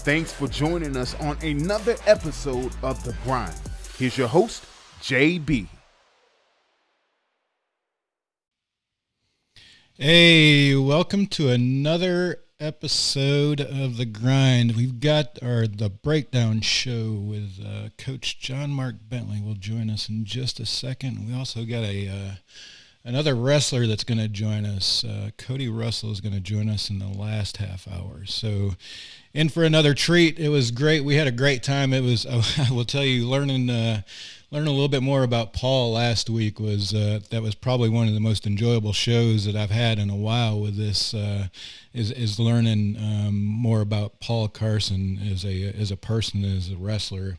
Thanks for joining us on another episode of The Grind. Here's your host, JB. Hey, welcome to another episode of The Grind. We've got the breakdown show with Coach JohnMark Bentley will join us in just a second. We also got another wrestler that's going to join us. Cody Russell is going to join us in the last half hour. So in for another treat. It was great. We had a great time. It was, I will tell you, learning a little bit more about Paul last week was that was probably one of the most enjoyable shows that I've had in a while with this is learning more about Paul Carson as a person, as a wrestler,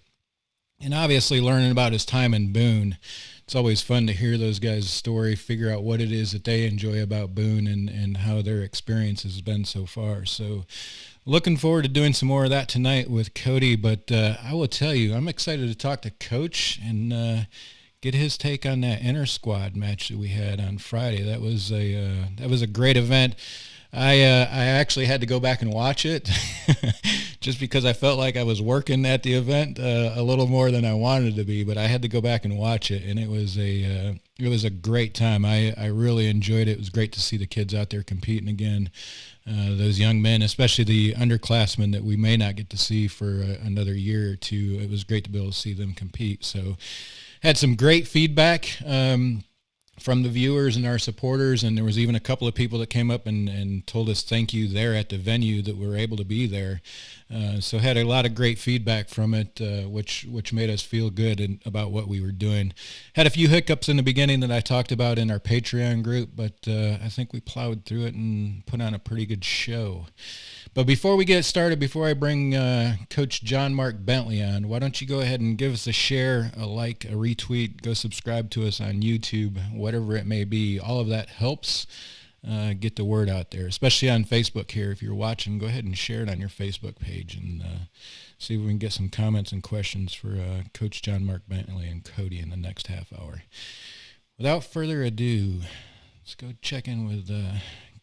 and obviously learning about his time in Boon. It's always fun to hear those guys' story, figure out what it is that they enjoy about Boon and how their experience has been so far. So looking forward to doing some more of that tonight with Cody, but I will tell you, I'm excited to talk to Coach and get his take on that inter squad match that we had on Friday. That was a great event. I actually had to go back and watch it just because I felt like I was working at the event a little more than I wanted to be, but I had to go back and watch it, and it was a great time. I really enjoyed it. It was great to see the kids out there competing again. Those young men, especially the underclassmen that we may not get to see for another year or two. It was great to be able to see them compete. So had some great feedback from the viewers and our supporters, and there was even a couple of people that came up and told us thank you there at the venue that we were able to be there. So had a lot of great feedback from it, which made us feel good about what we were doing. Had a few hiccups in the beginning that I talked about in our Patreon group, but I think we plowed through it and put on a pretty good show. But before we get started, before I bring Coach JohnMark Bentley on, why don't you go ahead and give us a share, a like, a retweet, go subscribe to us on YouTube, whatever it may be. All of that helps get the word out there, especially on Facebook here. If you're watching, go ahead and share it on your Facebook page and see if we can get some comments and questions for Coach JohnMark Bentley and Cody in the next half hour. Without further ado, let's go check in with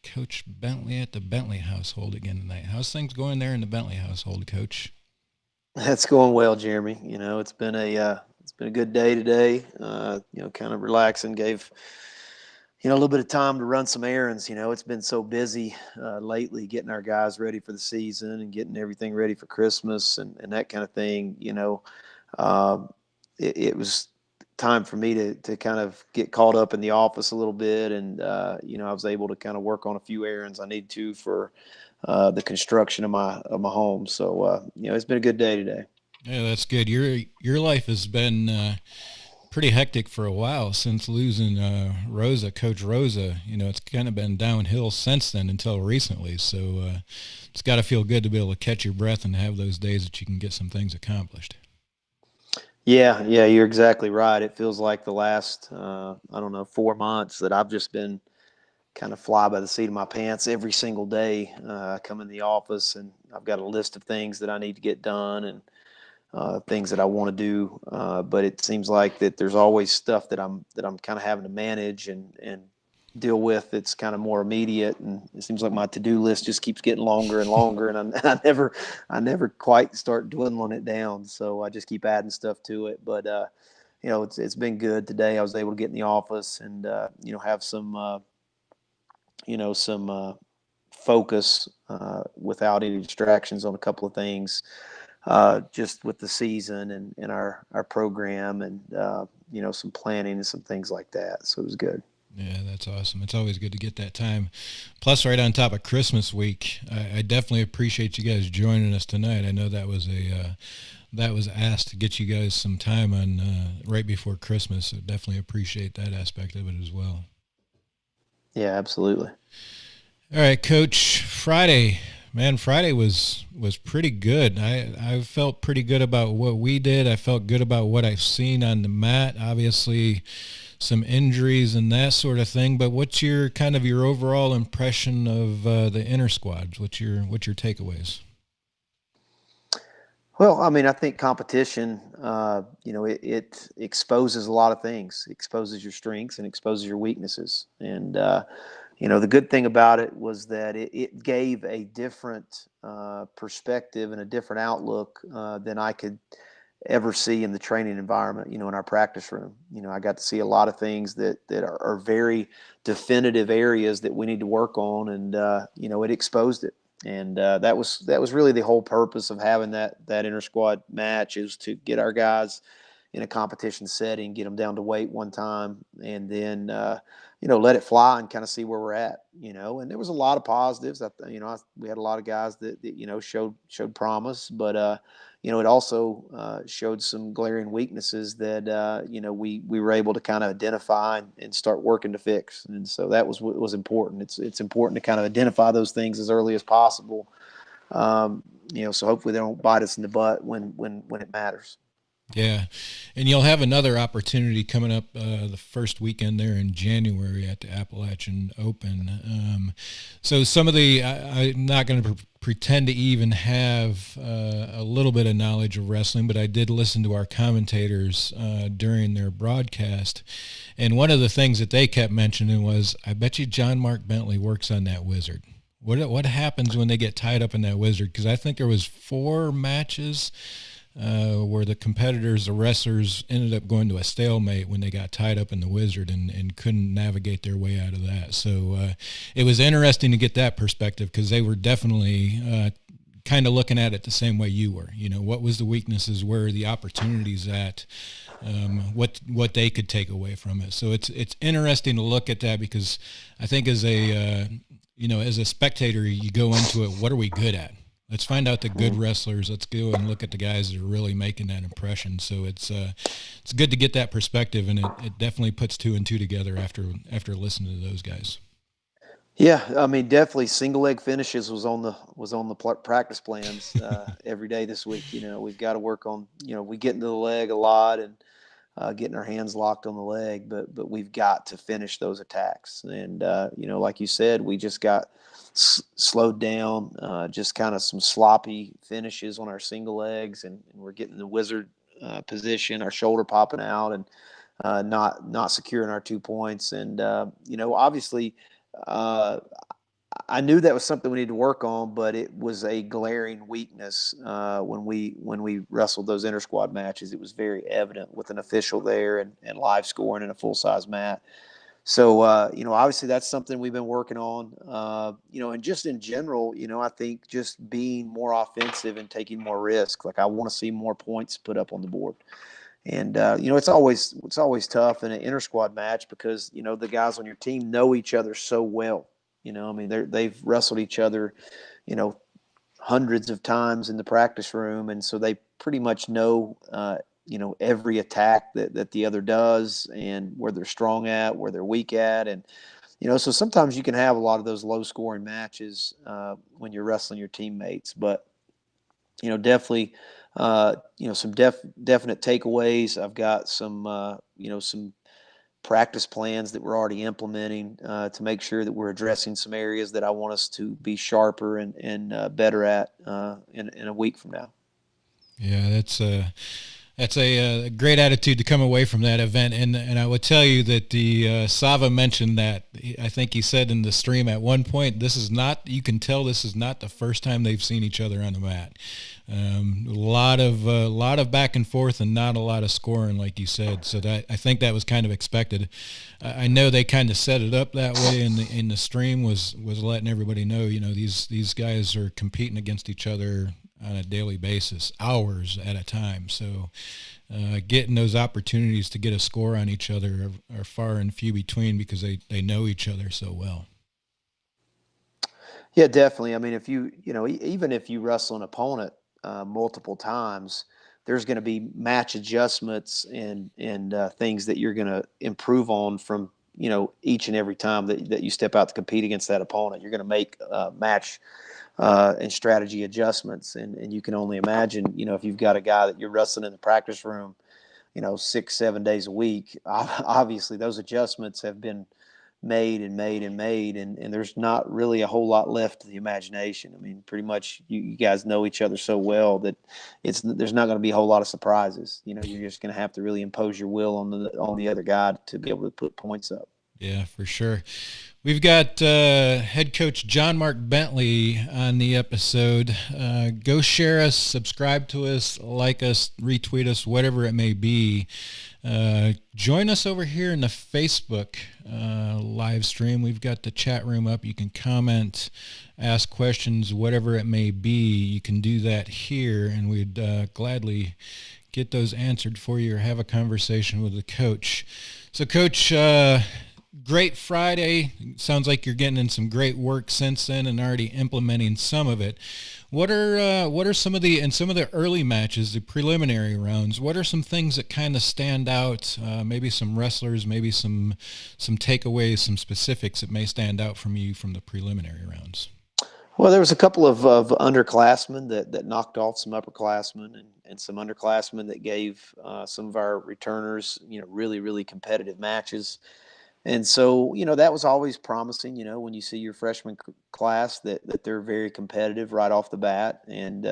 Coach Bentley at the Bentley household again tonight. How's things going there in the Bentley household, Coach? That's going well, Jeremy. It's been a good day today. Kind of relaxing. Gave a little bit of time to run some errands. It's been so busy lately, getting our guys ready for the season and getting everything ready for Christmas and that kind of thing. It was time for me to kind of get caught up in the office a little bit, and I was able to kind of work on a few errands I need to for the construction of my home. So it's been a good day today. Yeah, that's good. Your life has been pretty hectic for a while since losing Coach Rosa. It's kind of been downhill since then until recently. So it's got to feel good to be able to catch your breath and have those days that you can get some things accomplished. Yeah, you're exactly right. It feels like the last, 4 months that I've just been kind of fly by the seat of my pants every single day. I come in the office and I've got a list of things that I need to get done and things that I want to do. But it seems like that there's always stuff that I'm kind of having to manage and deal with. It's kind of more immediate, and it seems like my to-do list just keeps getting longer and longer, and I never quite start dwindling it down. So I just keep adding stuff to it. But it's been good today. I was able to get in the office and have some focus without any distractions on a couple of things, just with the season and our program and some planning and some things like that. So it was good. Yeah, that's awesome. It's always good to get that time. Plus, right on top of Christmas week, I definitely appreciate you guys joining us tonight. I know that was asked to get you guys some time on right before Christmas. So definitely appreciate that aspect of it as well. Yeah, absolutely. All right, Coach. Friday was pretty good. I felt pretty good about what we did. I felt good about what I've seen on the mat. Obviously, some injuries and that sort of thing. But what's your overall impression of the inter squads? What's your takeaways? Well, I mean, I think competition, it exposes a lot of things. It exposes your strengths and exposes your weaknesses. And, The good thing about it was that it gave a different perspective and a different outlook than I could ever see in the training environment, in our practice room. I got to see a lot of things that are very definitive areas that we need to work on, and it exposed it. And that was really the whole purpose of having that inter squad match, is to get our guys in a competition setting, get them down to weight one time, and then let it fly and kind of see where we're at. And there was a lot of positives. We had a lot of guys that showed promise, but it also showed some glaring weaknesses that we were able to kind of identify and start working to fix. And so that was what was important. It's important to kind of identify those things as early as possible. So hopefully they don't bite us in the butt when it matters. Yeah, and you'll have another opportunity coming up the first weekend there in January at the Appalachian Open. So some of I'm not going to pretend to even have a little bit of knowledge of wrestling, but I did listen to our commentators during their broadcast, and one of the things that they kept mentioning was, I bet you JohnMark Bentley works on that wizard. What happens when they get tied up in that wizard? Because I think there was 4 matches where the competitors, the wrestlers, ended up going to a stalemate when they got tied up in the wizard and couldn't navigate their way out of that. So it was interesting to get that perspective, because they were definitely kind of looking at it the same way you were. What was the weaknesses, where are the opportunities at, what they could take away from it. So it's interesting to look at that, because I think as a spectator, you go into it, what are we good at? Let's find out the good wrestlers. Let's go and look at the guys that are really making that impression. So it's good to get that perspective, and it definitely puts 2 and 2 together after listening to those guys. Yeah, I mean, definitely single leg finishes was on the practice plans every day this week. We've got to work on, we get into the leg a lot and getting our hands locked on the leg, but we've got to finish those attacks. And like you said, we just got slowed down, just kind of some sloppy finishes on our single legs, and we're getting the wizard position, our shoulder popping out, and not securing our 2 points. And obviously, I knew that was something we needed to work on, but it was a glaring weakness when we wrestled those inter squad matches. It was very evident with an official there and live scoring in a full size mat. So, obviously that's something we've been working on, and just in general, I think just being more offensive and taking more risk. Like, I want to see more points put up on the board. And, it's always tough in an inter squad match, because, the guys on your team know each other so well. They've wrestled each other, hundreds of times in the practice room. And so they pretty much know, every attack that the other does, and where they're strong at, where they're weak at. And, so sometimes you can have a lot of those low scoring matches when you're wrestling your teammates, but, definitely, some definite takeaways. I've got some, some practice plans that we're already implementing to make sure that we're addressing some areas that I want us to be sharper and better at in a week from now. Yeah, that's a great attitude to come away from that event. And I would tell you that the Sava mentioned that, I think he said in the stream at one point, you can tell this is not the first time they've seen each other on the mat. A lot of back and forth and not a lot of scoring, like you said. So that, I think that was kind of expected. I know they kind of set it up that way in the stream, was letting everybody know, these guys are competing against each other on a daily basis, hours at a time. So getting those opportunities to get a score on each other are far and few between, because they know each other so well. Yeah, definitely. I mean, if even if you wrestle an opponent multiple times, there's going to be match adjustments and things that you're going to improve on from, each and every time that you step out to compete against that opponent. You're going to make match and strategy adjustments. And you can only imagine, if you've got a guy that you're wrestling in the practice room, 6-7 days a week, obviously those adjustments have been made, and there's not really a whole lot left to the imagination. I mean, pretty much you guys know each other so well that there's not going to be a whole lot of surprises. You're just going to have to really impose your will on the other guy to be able to put points up. Yeah, for sure. We've got head coach JohnMark Bentley on the episode. Go share us, subscribe to us, like us, retweet us, whatever it may be. Join us over here in the Facebook live stream. We've got the chat room up. You can comment, ask questions, whatever it may be. You can do that here, and we'd gladly get those answered for you or have a conversation with the coach. So, Coach, great Friday. Sounds like you're getting in some great work since then and already implementing some of it. What are some of the early matches, the preliminary rounds? What are some things that kind of stand out? Maybe some wrestlers, maybe some takeaways, some specifics that may stand out from you from the preliminary rounds. Well, there was a couple of underclassmen that knocked off some upperclassmen, and some underclassmen that gave some of our returners, really, really competitive matches. And so, that was always promising, when you see your freshman class that they're very competitive right off the bat. And,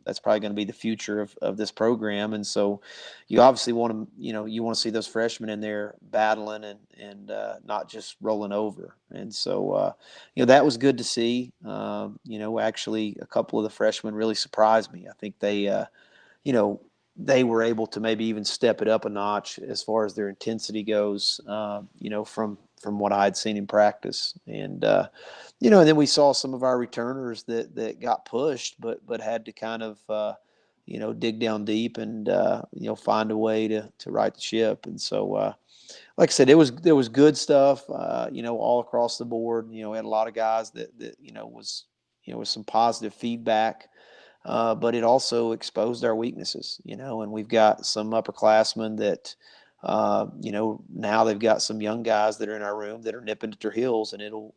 that's probably going to be the future of this program. And so you obviously want to, you want to see those freshmen in there battling and not just rolling over. And so, that was good to see. Actually a couple of the freshmen really surprised me. I think they were able to maybe even step it up a notch as far as their intensity goes, from what I had seen in practice. And, and then we saw some of our returners that got pushed, but had to kind of, dig down deep and, find a way to right the ship. And so, like I said, there was good stuff, all across the board. We had a lot of guys that was, with some positive feedback. But it also exposed our weaknesses, and we've got some upperclassmen that, now they've got some young guys that are in our room that are nipping at their heels, and it'll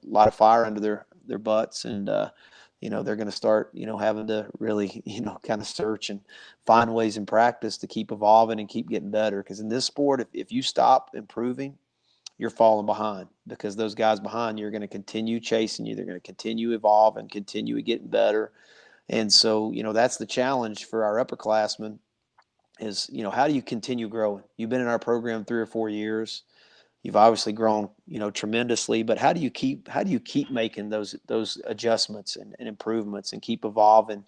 light a fire under their butts. And, they're going to start, having to really, kind of search and find ways in practice to keep evolving and keep getting better. Because in this sport, if you stop improving, you're falling behind, because those guys behind you are going to continue chasing you. They're going to continue evolving and continue getting better. And so, that's the challenge for our upperclassmen is, how do you continue growing? You've been in our program 3 or 4 years. You've obviously grown, tremendously, but how do you keep making those adjustments and improvements and keep evolving,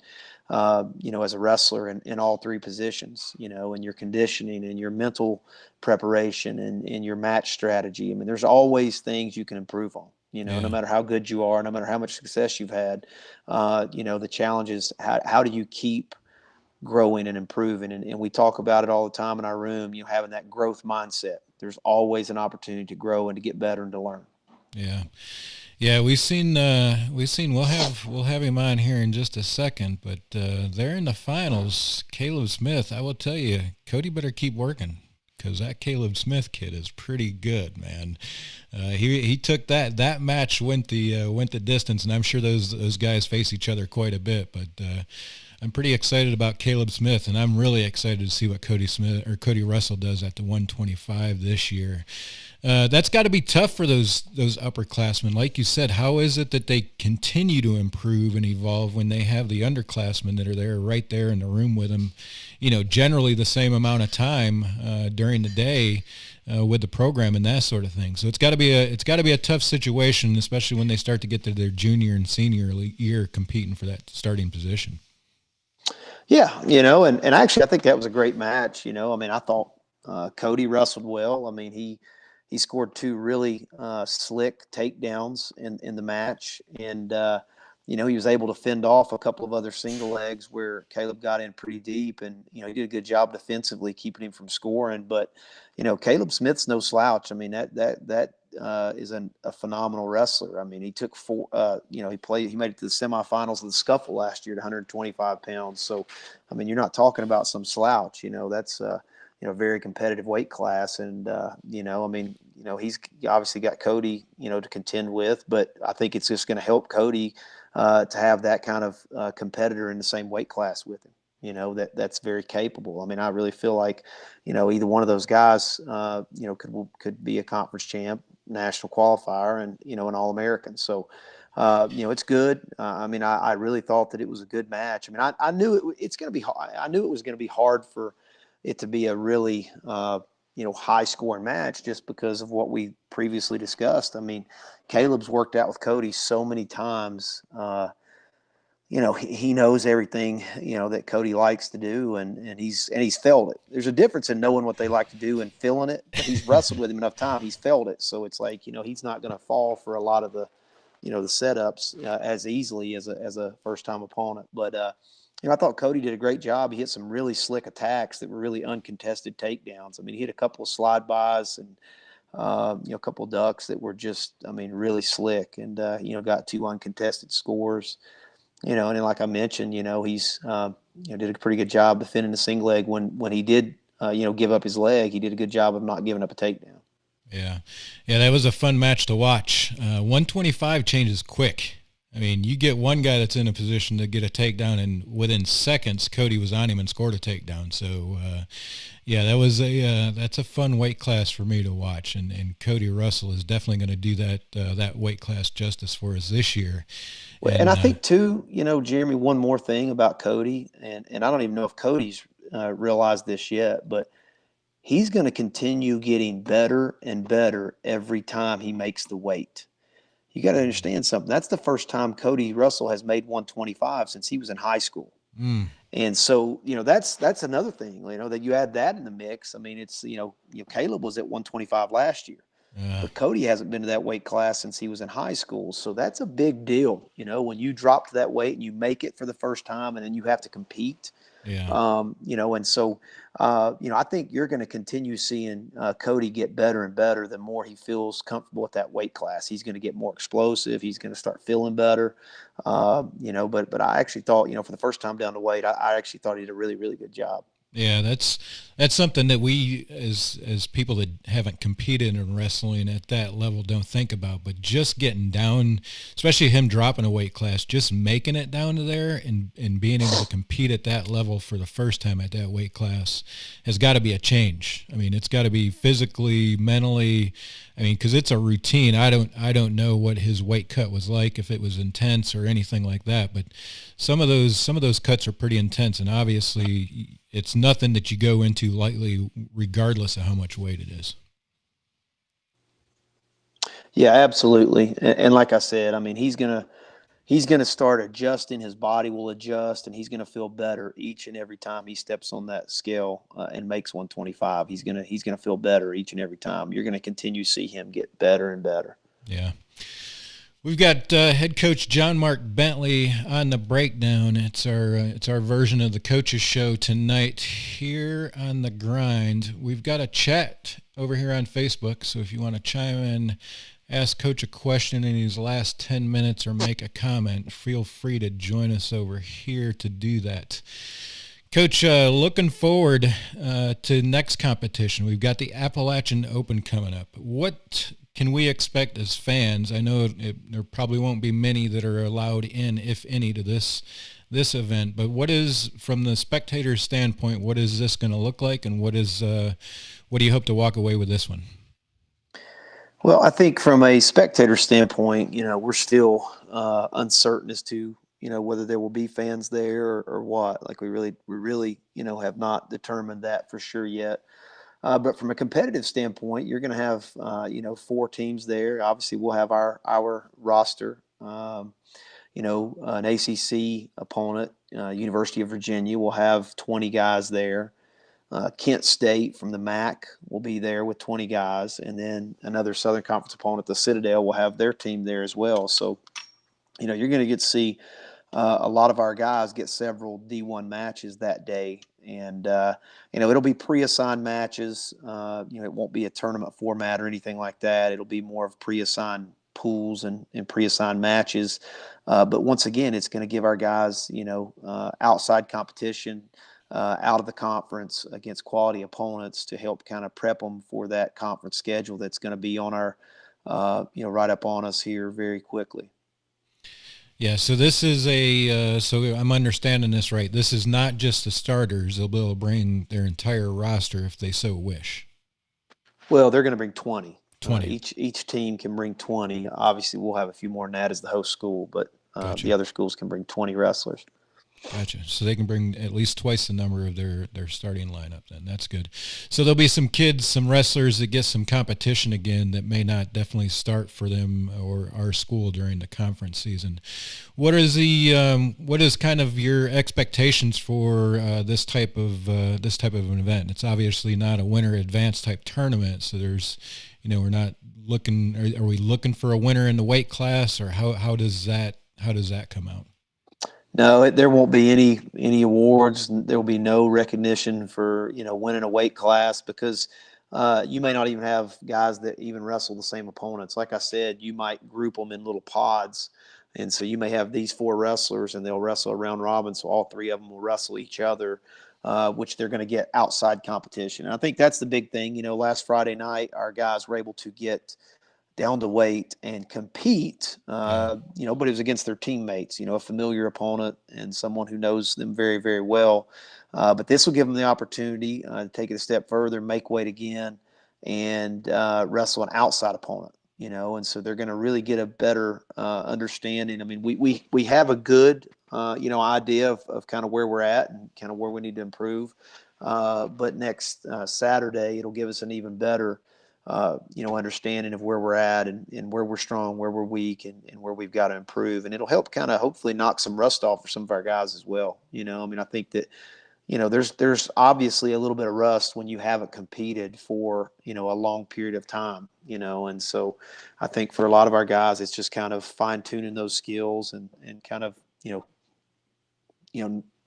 as a wrestler in all 3 positions, in your conditioning and your mental preparation and in your match strategy. I mean, there's always things you can improve on, no matter how good you are, no matter how much success you've had. The challenge is how do you keep growing and improving? And we talk about it all the time in our room, having that growth mindset. There's always an opportunity to grow and to get better and to learn. Yeah. Yeah, we've seen we'll have him on here in just a second, but they're in the finals. Caleb Smith, I will tell you, Cody better keep working, because that Caleb Smith kid is pretty good, man. He took that match went the distance, and I'm sure those guys face each other quite a bit, but I'm pretty excited about Caleb Smith, and I'm really excited to see what Cody Russell does at the 125 this year. That's got to be tough for those upperclassmen. Like you said, how is it that they continue to improve and evolve when they have the underclassmen that are there right there in the room with them, generally the same amount of time during the day with the program and that sort of thing. So it's got to be a tough situation, especially when they start to get to their junior and senior year competing for that starting position. Yeah, and actually I think that was a great match. I mean, I thought Cody wrestled well. I mean, he scored 2 really slick takedowns in the match, and he was able to fend off a couple of other single legs where Caleb got in pretty deep, and he did a good job defensively keeping him from scoring. But Caleb Smith's no slouch. I mean, that is a phenomenal wrestler. I mean, he took 4. He made it to the semifinals of the Scuffle last year at 125 pounds. So, I mean, you're not talking about some slouch. That's very competitive weight class, and he's obviously got Cody to contend with, but I think it's just going to help Cody to have that kind of competitor in the same weight class with him. That's very capable. I mean, I really feel like either one of those guys could be a conference champ, national qualifier, and an All-American. So it's good. I mean, I really thought that it was a good match. I mean, I knew it's going to be hard. I knew it was going to be hard for it to be a really high scoring match just because of what we previously discussed. I mean, Caleb's worked out with Cody so many times. He knows everything, that Cody likes to do, and he's felt it. There's a difference in knowing what they like to do and feeling it, but he's wrestled with him enough time. He's felt it. So it's like, he's not going to fall for a lot of the setups as easily as a first-time opponent. But, I thought Cody did a great job. He hit some really slick attacks that were really uncontested takedowns. I mean, he hit a couple of slide-bys and, a couple of ducks that were just, really slick, and, got 2 uncontested scores. And then, like I mentioned, he's did a pretty good job defending the single leg when he did, give up his leg. He did a good job of not giving up a takedown. Yeah, that was a fun match to watch. 125 changes quick. I mean, you get one guy that's in a position to get a takedown, and within seconds, Cody was on him and scored a takedown. So, that's a fun weight class for me to watch, and Cody Russell is definitely going to do that weight class justice for us this year. And I think too, Jeremy, one more thing about Cody, and I don't even know if Cody's realized this yet, but he's going to continue getting better and better every time he makes the weight. You got to understand something. That's the first time Cody Russell has made 125 since he was in high school. And so, that's another thing, that you add that in the mix. I mean, it's, Caleb was at 125 last year. But Cody hasn't been to that weight class since he was in high school. So that's a big deal, when you drop to that weight and you make it for the first time and then you have to compete. Yeah. And so, I think you're going to continue seeing Cody get better and better the more he feels comfortable at that weight class. He's going to get more explosive. He's going to start feeling better. But I actually thought, for the first time down the weight, I actually thought he did a really, really good job. Yeah, that's something that we as people that haven't competed in wrestling at that level don't think about. But just getting down, especially him dropping a weight class, just making it down to there and being able to compete at that level for the first time at that weight class has got to be a change. I mean, it's got to be physically, mentally. I mean, because it's a routine. I don't know what his weight cut was like, if it was intense or anything like that. But some of those cuts are pretty intense, and obviously it's nothing that you go into lightly, regardless of how much weight it is. Yeah, absolutely. And like I said, I mean, he's gonna start adjusting. His body will adjust, and he's gonna feel better each and every time he steps on that scale and makes 125. He's gonna feel better each and every time. You're gonna continue to see him get better and better. Yeah. We've got head coach JohnMark Bentley on the breakdown. It's our version of the coaches show tonight here on the grind. We've got a chat over here on Facebook, so if you want to chime in, ask Coach a question in these last 10 minutes or make a comment, feel free to join us over here to do that. Coach, looking forward to next competition. We've got the Appalachian Open coming up. What can we expect as fans? I know there probably won't be many that are allowed in, if any, to this event, but what is, from the spectator's standpoint, what is this going to look like, and what do you hope to walk away with this one? Well, I think from a spectator standpoint, we're still uncertain as to, whether there will be fans there or what. Like we really, have not determined that for sure yet. But from a competitive standpoint, you're going to have, 4 teams there. Obviously, we'll have our roster. An ACC opponent, University of Virginia, will have 20 guys there. Kent State from the MAC will be there with 20 guys, and then another Southern Conference opponent, the Citadel, will have their team there as well. So, you're going to get to see a lot of our guys get several D1 matches that day, and it'll be pre-assigned matches. It won't be a tournament format or anything like that. It'll be more of pre-assigned pools and pre-assigned matches. But once again, it's going to give our guys, outside competition. Out of the conference against quality opponents to help kind of prep them for that conference schedule that's going to be on our, right up on us here very quickly. Yeah, so this is so I'm understanding this right. This is not just the starters. They'll be able to bring their entire roster if they so wish. Well, they're going to bring 20. 20. Each team can bring 20. Obviously, we'll have a few more than that as the host school, but Gotcha. The other schools can bring 20 wrestlers. Gotcha. So they can bring at least twice the number of their starting lineup then. That's good. So there'll be some kids, some wrestlers that get some competition again that may not definitely start for them or our school during the conference season. What is kind of your expectations for this type of an event? It's obviously not a winter advance type tournament, so there's, we're not looking. Are we looking for a winner in the weight class, or how does that come out? No, there won't be any awards. There will be no recognition for winning a weight class because you may not even have guys that even wrestle the same opponents. Like I said, you might group them in little pods, and so you may have these 4 wrestlers, and they'll wrestle a round robin. So all 3 of them will wrestle each other, which they're going to get outside competition. And I think that's the big thing. Last Friday night, our guys were able to get down to weight and compete, but it was against their teammates, a familiar opponent and someone who knows them very, very well. But this will give them the opportunity to take it a step further, make weight again, and wrestle an outside opponent, and so they're going to really get a better understanding. I mean, we have a good, idea of kind of where we're at and kind of where we need to improve. But next Saturday, it'll give us an even better understanding of where we're at and where we're strong, where we're weak, and where we've got to improve. And it'll help kind of hopefully knock some rust off for some of our guys as well. I think that, there's obviously a little bit of rust when you haven't competed for, a long period of time, and so I think for a lot of our guys, it's just kind of fine tuning those skills and kind of,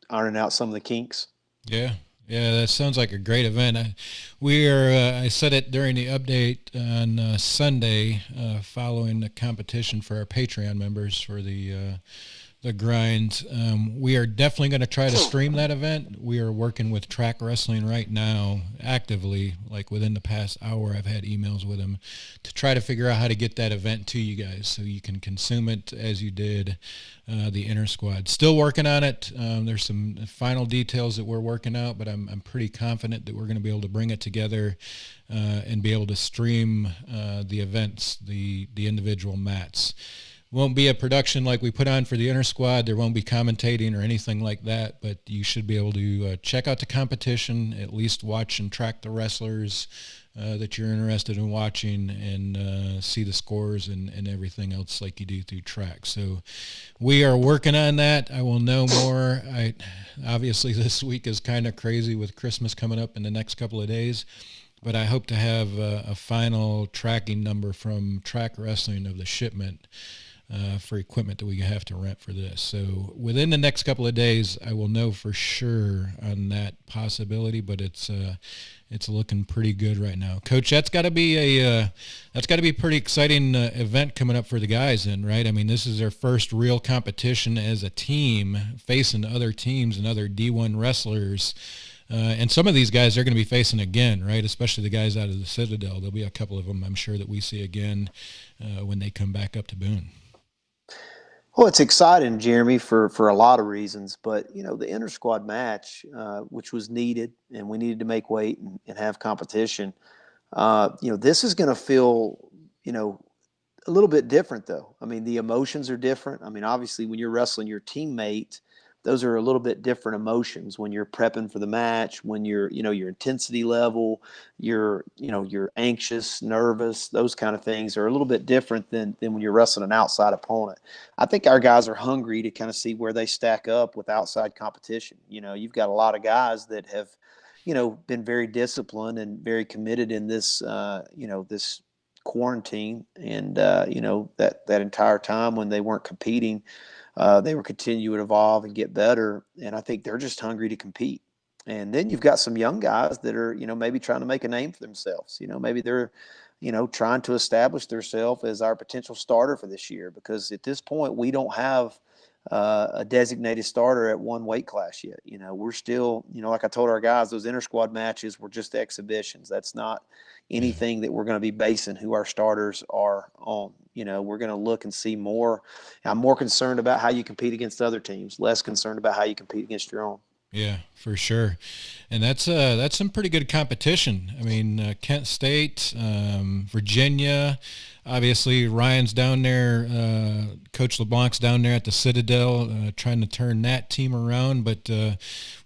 ironing out some of the kinks. Yeah. Yeah, that sounds like a great event. I said it during the update on Sunday following the competition for our Patreon members for the grind. We are definitely going to try to stream that event. We are working with Track Wrestling right now actively. Like within the past hour, I've had emails with them to try to figure out how to get that event to you guys so you can consume it as you did the Inner Squad. Still working on it. There's some final details that we're working out, but I'm pretty confident that we're going to be able to bring it together and be able to stream the events, the individual mats. Won't be a production like we put on for the Inner Squad. There won't be commentating or anything like that, but you should be able to check out the competition, at least watch and track the wrestlers that you're interested in watching, and see the scores and everything else like you do through Track. So we are working on that. I will know more. Obviously this week is kind of crazy with Christmas coming up in the next couple of days, but I hope to have a final tracking number from Track Wrestling of the shipment for equipment that we have to rent for this. So within the next couple of days, I will know for sure on that possibility, but it's looking pretty good right now. Coach, that's got to be a pretty exciting event coming up for the guys then, right? I mean, this is their first real competition as a team facing other teams and other D1 wrestlers. And some of these guys they're going to be facing again, right? Especially the guys out of the Citadel. There'll be a couple of them, I'm sure, that we see again when they come back up to Boone. Well, it's exciting, Jeremy, for a lot of reasons. But, the inter-squad match, which was needed, and we needed to make weight and have competition, this is going to feel, a little bit different, though. I mean, the emotions are different. I mean, obviously, when you're wrestling your teammate, those are a little bit different emotions when you're prepping for the match, when you're, your intensity level, you're anxious, nervous, those kind of things are a little bit different than when you're wrestling an outside opponent. I think our guys are hungry to kind of see where they stack up with outside competition. You've got a lot of guys that have, been very disciplined and very committed in this, this quarantine and, that entire time when they weren't competing. They were continuing to evolve and get better, and I think they're just hungry to compete. And then you've got some young guys that are, maybe trying to make a name for themselves. Maybe they're, trying to establish themselves as our potential starter for this year, because at this point we don't have a designated starter at one weight class yet. We're still, like I told our guys, those inter-squad matches were just exhibitions. That's not anything that we're going to be basing who our starters are on. We're going to look and see more. I'm more concerned about how you compete against other teams, less concerned about how you compete against your own. Yeah, for sure. And that's some pretty good competition. I mean, Kent State, Virginia, obviously Ryan's down there, Coach LeBlanc's down there at the Citadel, trying to turn that team around. But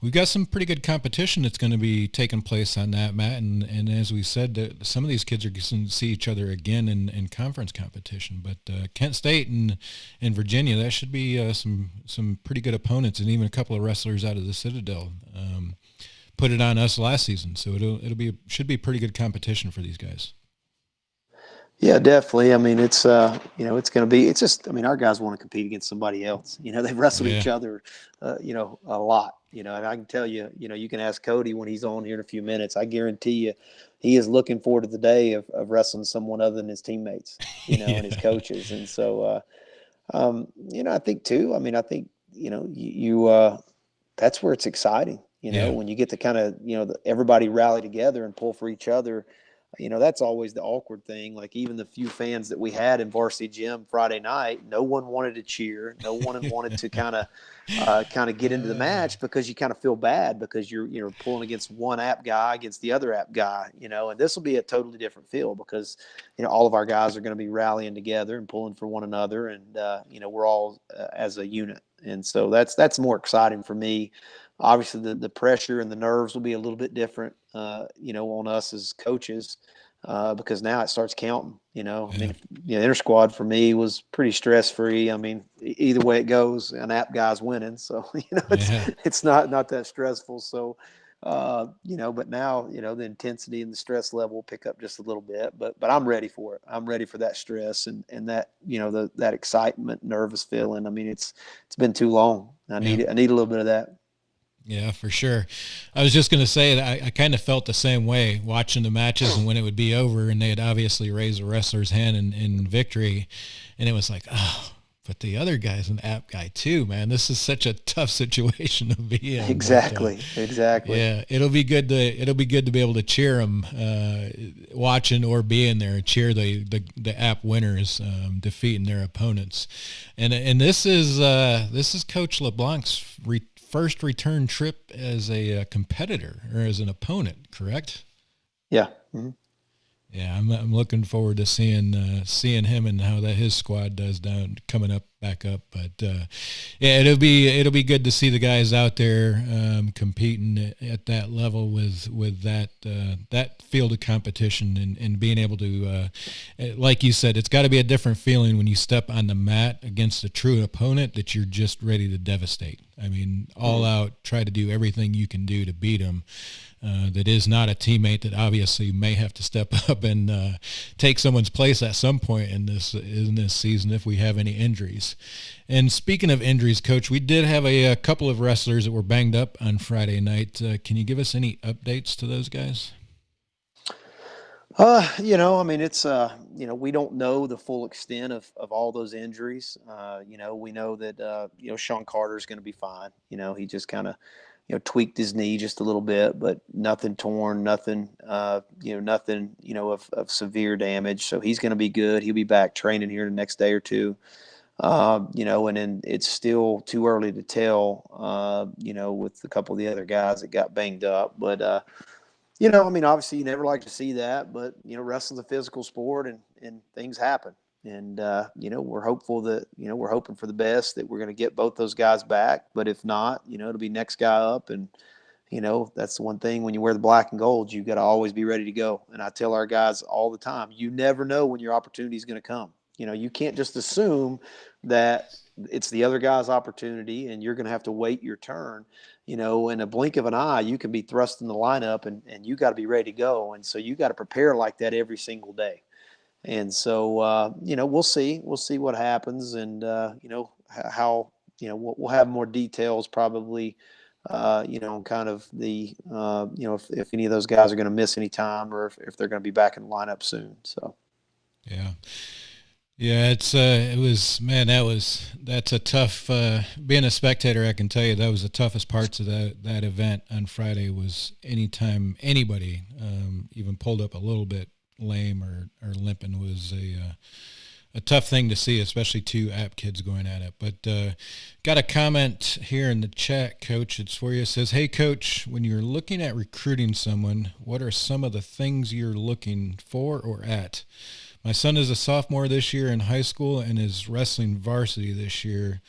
we've got some pretty good competition that's going to be taking place on that, Matt. And as we said, some of these kids are going to see each other again in conference competition. But Kent State and Virginia, that should be some pretty good opponents, and even a couple of wrestlers out of the Citadel. Put it on us last season, so should be pretty good competition for these guys. Yeah, definitely. I mean, it's it's going to be. It's just. I mean, our guys want to compete against somebody else. They've wrestled each other, a lot. And I can tell you, you can ask Cody when he's on here in a few minutes. I guarantee you, he is looking forward to the day of wrestling someone other than his teammates, and his coaches. And so, I think too. I mean, I think you that's where it's exciting. When you get to kind of everybody rally together and pull for each other. That's always the awkward thing. Like even the few fans that we had in Varsity Gym Friday night, no one wanted to cheer. No one wanted to kind of get into the match because you kind of feel bad because you're pulling against one app guy against the other app guy. And this will be a totally different feel because all of our guys are going to be rallying together and pulling for one another, and we're all as a unit. And so that's more exciting for me. Obviously, the pressure and the nerves will be a little bit different, on us as coaches, because now it starts counting. I mean, inter squad for me was pretty stress free. I mean, either way it goes, an app guy's winning, so it's not that stressful. So, but now the intensity and the stress level will pick up just a little bit. But I'm ready for it. I'm ready for that stress and that that excitement, nervous feeling. I mean, it's been too long. I need a little bit of that. Yeah, for sure. I was just going to say that I kind of felt the same way watching the matches and when it would be over and they'd obviously raise the wrestler's hand in victory. And it was like, oh, but the other guy's an app guy too, man. This is such a tough situation to be in. Exactly. Yeah, it'll be good to be able to cheer them, watching or being there, cheer the app winners, defeating their opponents. And this is Coach LeBlanc's first return trip as a competitor or as an opponent, correct? Yeah. Mm-hmm. Yeah, I'm looking forward to seeing him and how that his squad does coming back up. But yeah, it'll be good to see the guys out there competing at that level with that field of competition and being able to, like you said, it's got to be a different feeling when you step on the mat against a true opponent that you're just ready to devastate. I mean, all out, try to do everything you can do to beat them. That is not a teammate that obviously may have to step up and take someone's place at some point in this season if we have any injuries. And speaking of injuries, Coach, we did have a couple of wrestlers that were banged up on Friday night. Can you give us any updates to those guys? I mean, it's, we don't know the full extent of all those injuries. We know that, Sean Carter is going to be fine. He just kind of, tweaked his knee just a little bit, but nothing torn, nothing, nothing, of severe damage. So he's going to be good. He'll be back training here the next day or two. And then it's still too early to tell, with a couple of the other guys that got banged up. But, I mean, obviously you never like to see that, but, wrestling's a physical sport and things happen. And, we're hopeful that, we're hoping for the best that we're going to get both those guys back. But if not, it'll be next guy up. And, that's the one thing when you wear the black and gold, you got to always be ready to go. And I tell our guys all the time, you never know when your opportunity is going to come. You can't just assume that it's the other guy's opportunity and you're going to have to wait your turn. In a blink of an eye, you can be thrust in the lineup and you got to be ready to go. And so you got to prepare like that every single day. And so, we'll see what happens and, how, we'll have more details probably, kind of the, if any of those guys are going to miss any time or if they're going to be back in the lineup soon. So, yeah. Yeah, that's a tough, being a spectator, I can tell you that was the toughest parts of that event on Friday was anytime anybody, even pulled up a little bit lame or limping was a tough thing to see, especially two app kids going at it. But got a comment here in the chat, Coach. It's for you. It says, "Hey, Coach, when you're looking at recruiting someone, what are some of the things you're looking for or at? My son is a sophomore this year in high school and is wrestling varsity this year.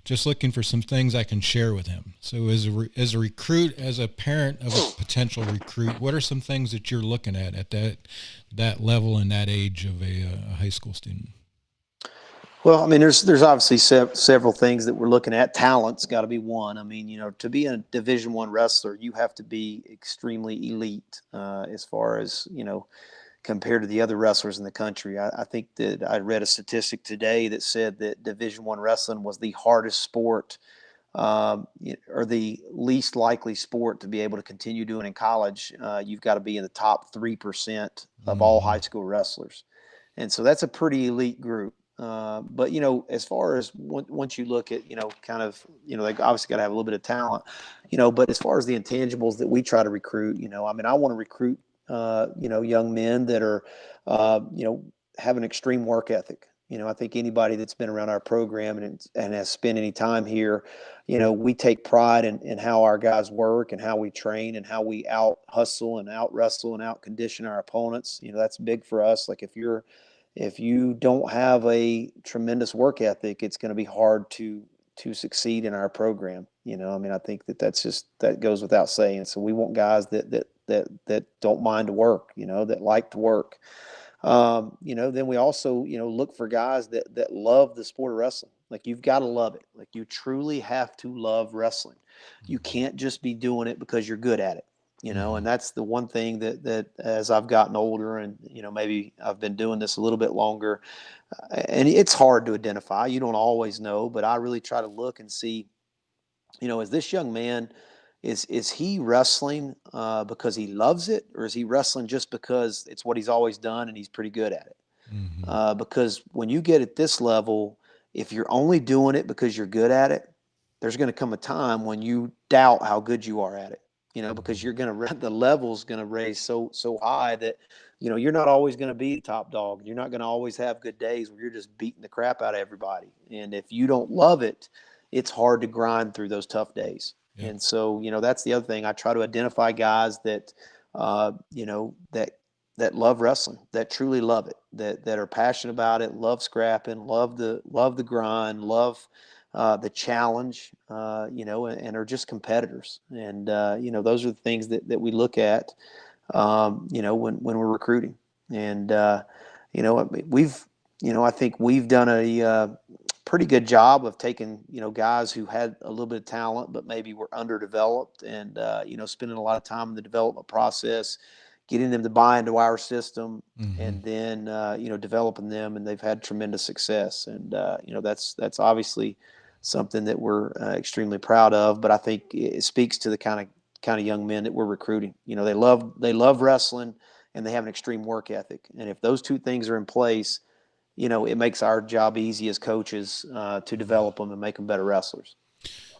Just looking for some things I can share with him." So as a recruit, as a parent of a potential recruit, what are some things that you're looking at that level and that age of a high school student? Well, I mean, there's obviously several things that we're looking at. Talent's got to be one. I mean, to be a Division I wrestler, you have to be extremely elite as far as, compared to the other wrestlers in the country. I think that I read a statistic today that said that Division I wrestling was the hardest sport or the least likely sport to be able to continue doing in college. You've got to be in the top 3% of all high school wrestlers. And so that's a pretty elite group. But, as far as once you look at, kind of, they obviously got to have a little bit of talent, but as far as the intangibles that we try to recruit, I mean, I want to recruit young men that are, have an extreme work ethic. I think anybody that's been around our program and has spent any time here, we take pride in how our guys work and how we train and how we out hustle and out wrestle and out condition our opponents. That's big for us. Like if you don't have a tremendous work ethic, it's going to be hard to succeed in our program. I mean, I think that goes without saying. So we want guys that don't mind to work, that like to work. Then we also, look for guys that love the sport of wrestling. Like, you've got to love it. Like, you truly have to love wrestling. You can't just be doing it because you're good at it, and that's the one thing that as I've gotten older and, maybe I've been doing this a little bit longer, and it's hard to identify. You don't always know, but I really try to look and see, is this young man, is he wrestling because he loves it, or is he wrestling just because it's what he's always done and he's pretty good at it? Because when you get at this level, if you're only doing it because you're good at it, there's going to come a time when you doubt how good you are at it, because the level's going to raise so high that, you're not always going to be the top dog. You're not going to always have good days where you're just beating the crap out of everybody. And if you don't love it, it's hard to grind through those tough days. Yeah. And so, that's the other thing. I try to identify guys that, that love wrestling, that truly love it, that are passionate about it, love scrapping, love the grind, love the challenge, and are just competitors. And, those are the things that we look at, when we're recruiting. And, I think we've done a pretty good job of taking, guys who had a little bit of talent, but maybe were underdeveloped and, spending a lot of time in the development process, getting them to buy into our system and then, developing them, and they've had tremendous success. And, that's obviously something that we're extremely proud of, but I think it speaks to the kind of young men that we're recruiting. They love wrestling and they have an extreme work ethic. And if those two things are in place, it makes our job easy as coaches to develop them and make them better wrestlers.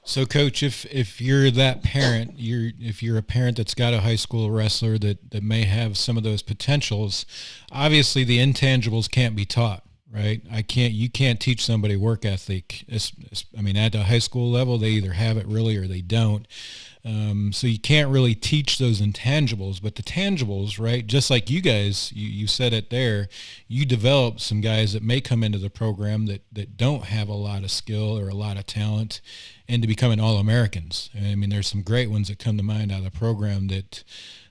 So, Coach, if you're that parent, if you're a parent that's got a high school wrestler that may have some of those potentials, obviously the intangibles can't be taught, right? You can't teach somebody work ethic. I mean, at the high school level, they either have it really or they don't. So you can't really teach those intangibles, but the tangibles, right? Just like you guys, you said it there, you develop some guys that may come into the program that don't have a lot of skill or a lot of talent into becoming All-Americans. I mean, there's some great ones that come to mind out of the program that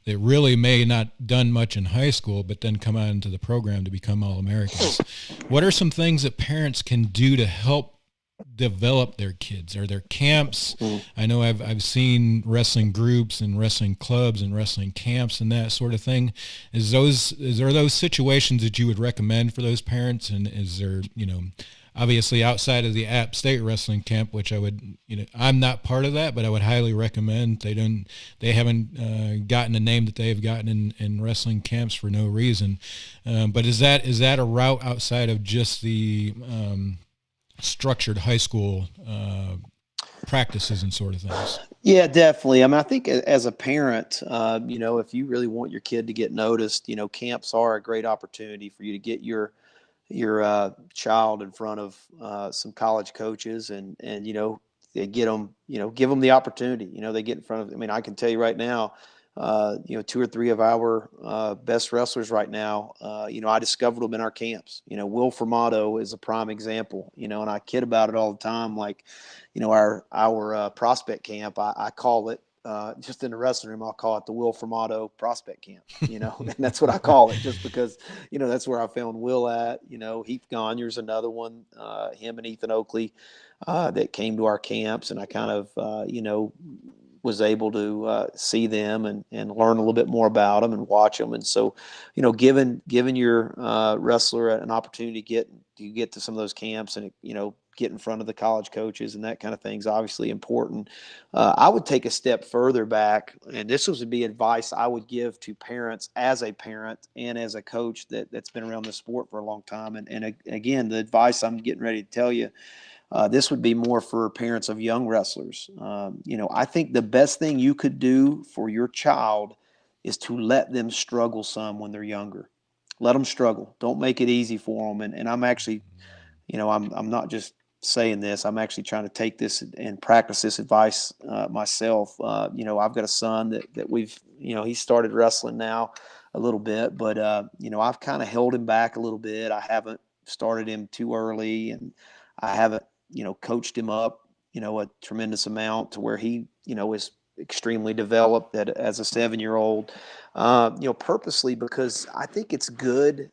really may not done much in high school, but then come out into the program to become All-Americans. What are some things that parents can do to help develop their kids? Are there camps? I know I've seen wrestling groups and wrestling clubs and wrestling camps and that sort of thing. Is there those situations that you would recommend for those parents? And is there, obviously outside of the App State wrestling camp, which I would, I'm not part of that, but I would highly recommend. They haven't gotten a name that they've gotten in wrestling camps for no reason. But is that a route outside of just the structured high school practices and sort of things? Yeah, definitely. I mean, I think as a parent, if you really want your kid to get noticed, camps are a great opportunity for you to get your your child in front of some college coaches, and they get them, give them the opportunity. They get in front of. I mean, I can tell you right now, 2 or 3 of our best wrestlers right now. I discovered them in our camps. Will Formato is a prime example. And I kid about it all the time. Like, our prospect camp, I call it. Just in the wrestling room, I'll call it the Will Formato prospect camp, and that's what I call it, just because, that's where I found Will at. Heath Gonier's another one, him and Ethan Oakley, that came to our camps, and I kind of, was able to see them and learn a little bit more about them and watch them. And so, giving your wrestler an opportunity to get to some of those camps and, get in front of the college coaches and that kind of thing is obviously important. I would take a step further back, and this would be advice I would give to parents as a parent and as a coach that's been around the sport for a long time. And again, the advice I'm getting ready to tell you, this would be more for parents of young wrestlers. I think the best thing you could do for your child is to let them struggle some when they're younger. Let them struggle. Don't make it easy for them. And I'm actually, I'm not just saying this. I'm actually trying to take this and practice this advice myself. I've got a son that we've, he started wrestling now a little bit, but I've kind of held him back a little bit. I haven't started him too early, and I haven't, coached him up, a tremendous amount to where he, is extremely developed as a 7-year-old, purposely, because I think it's good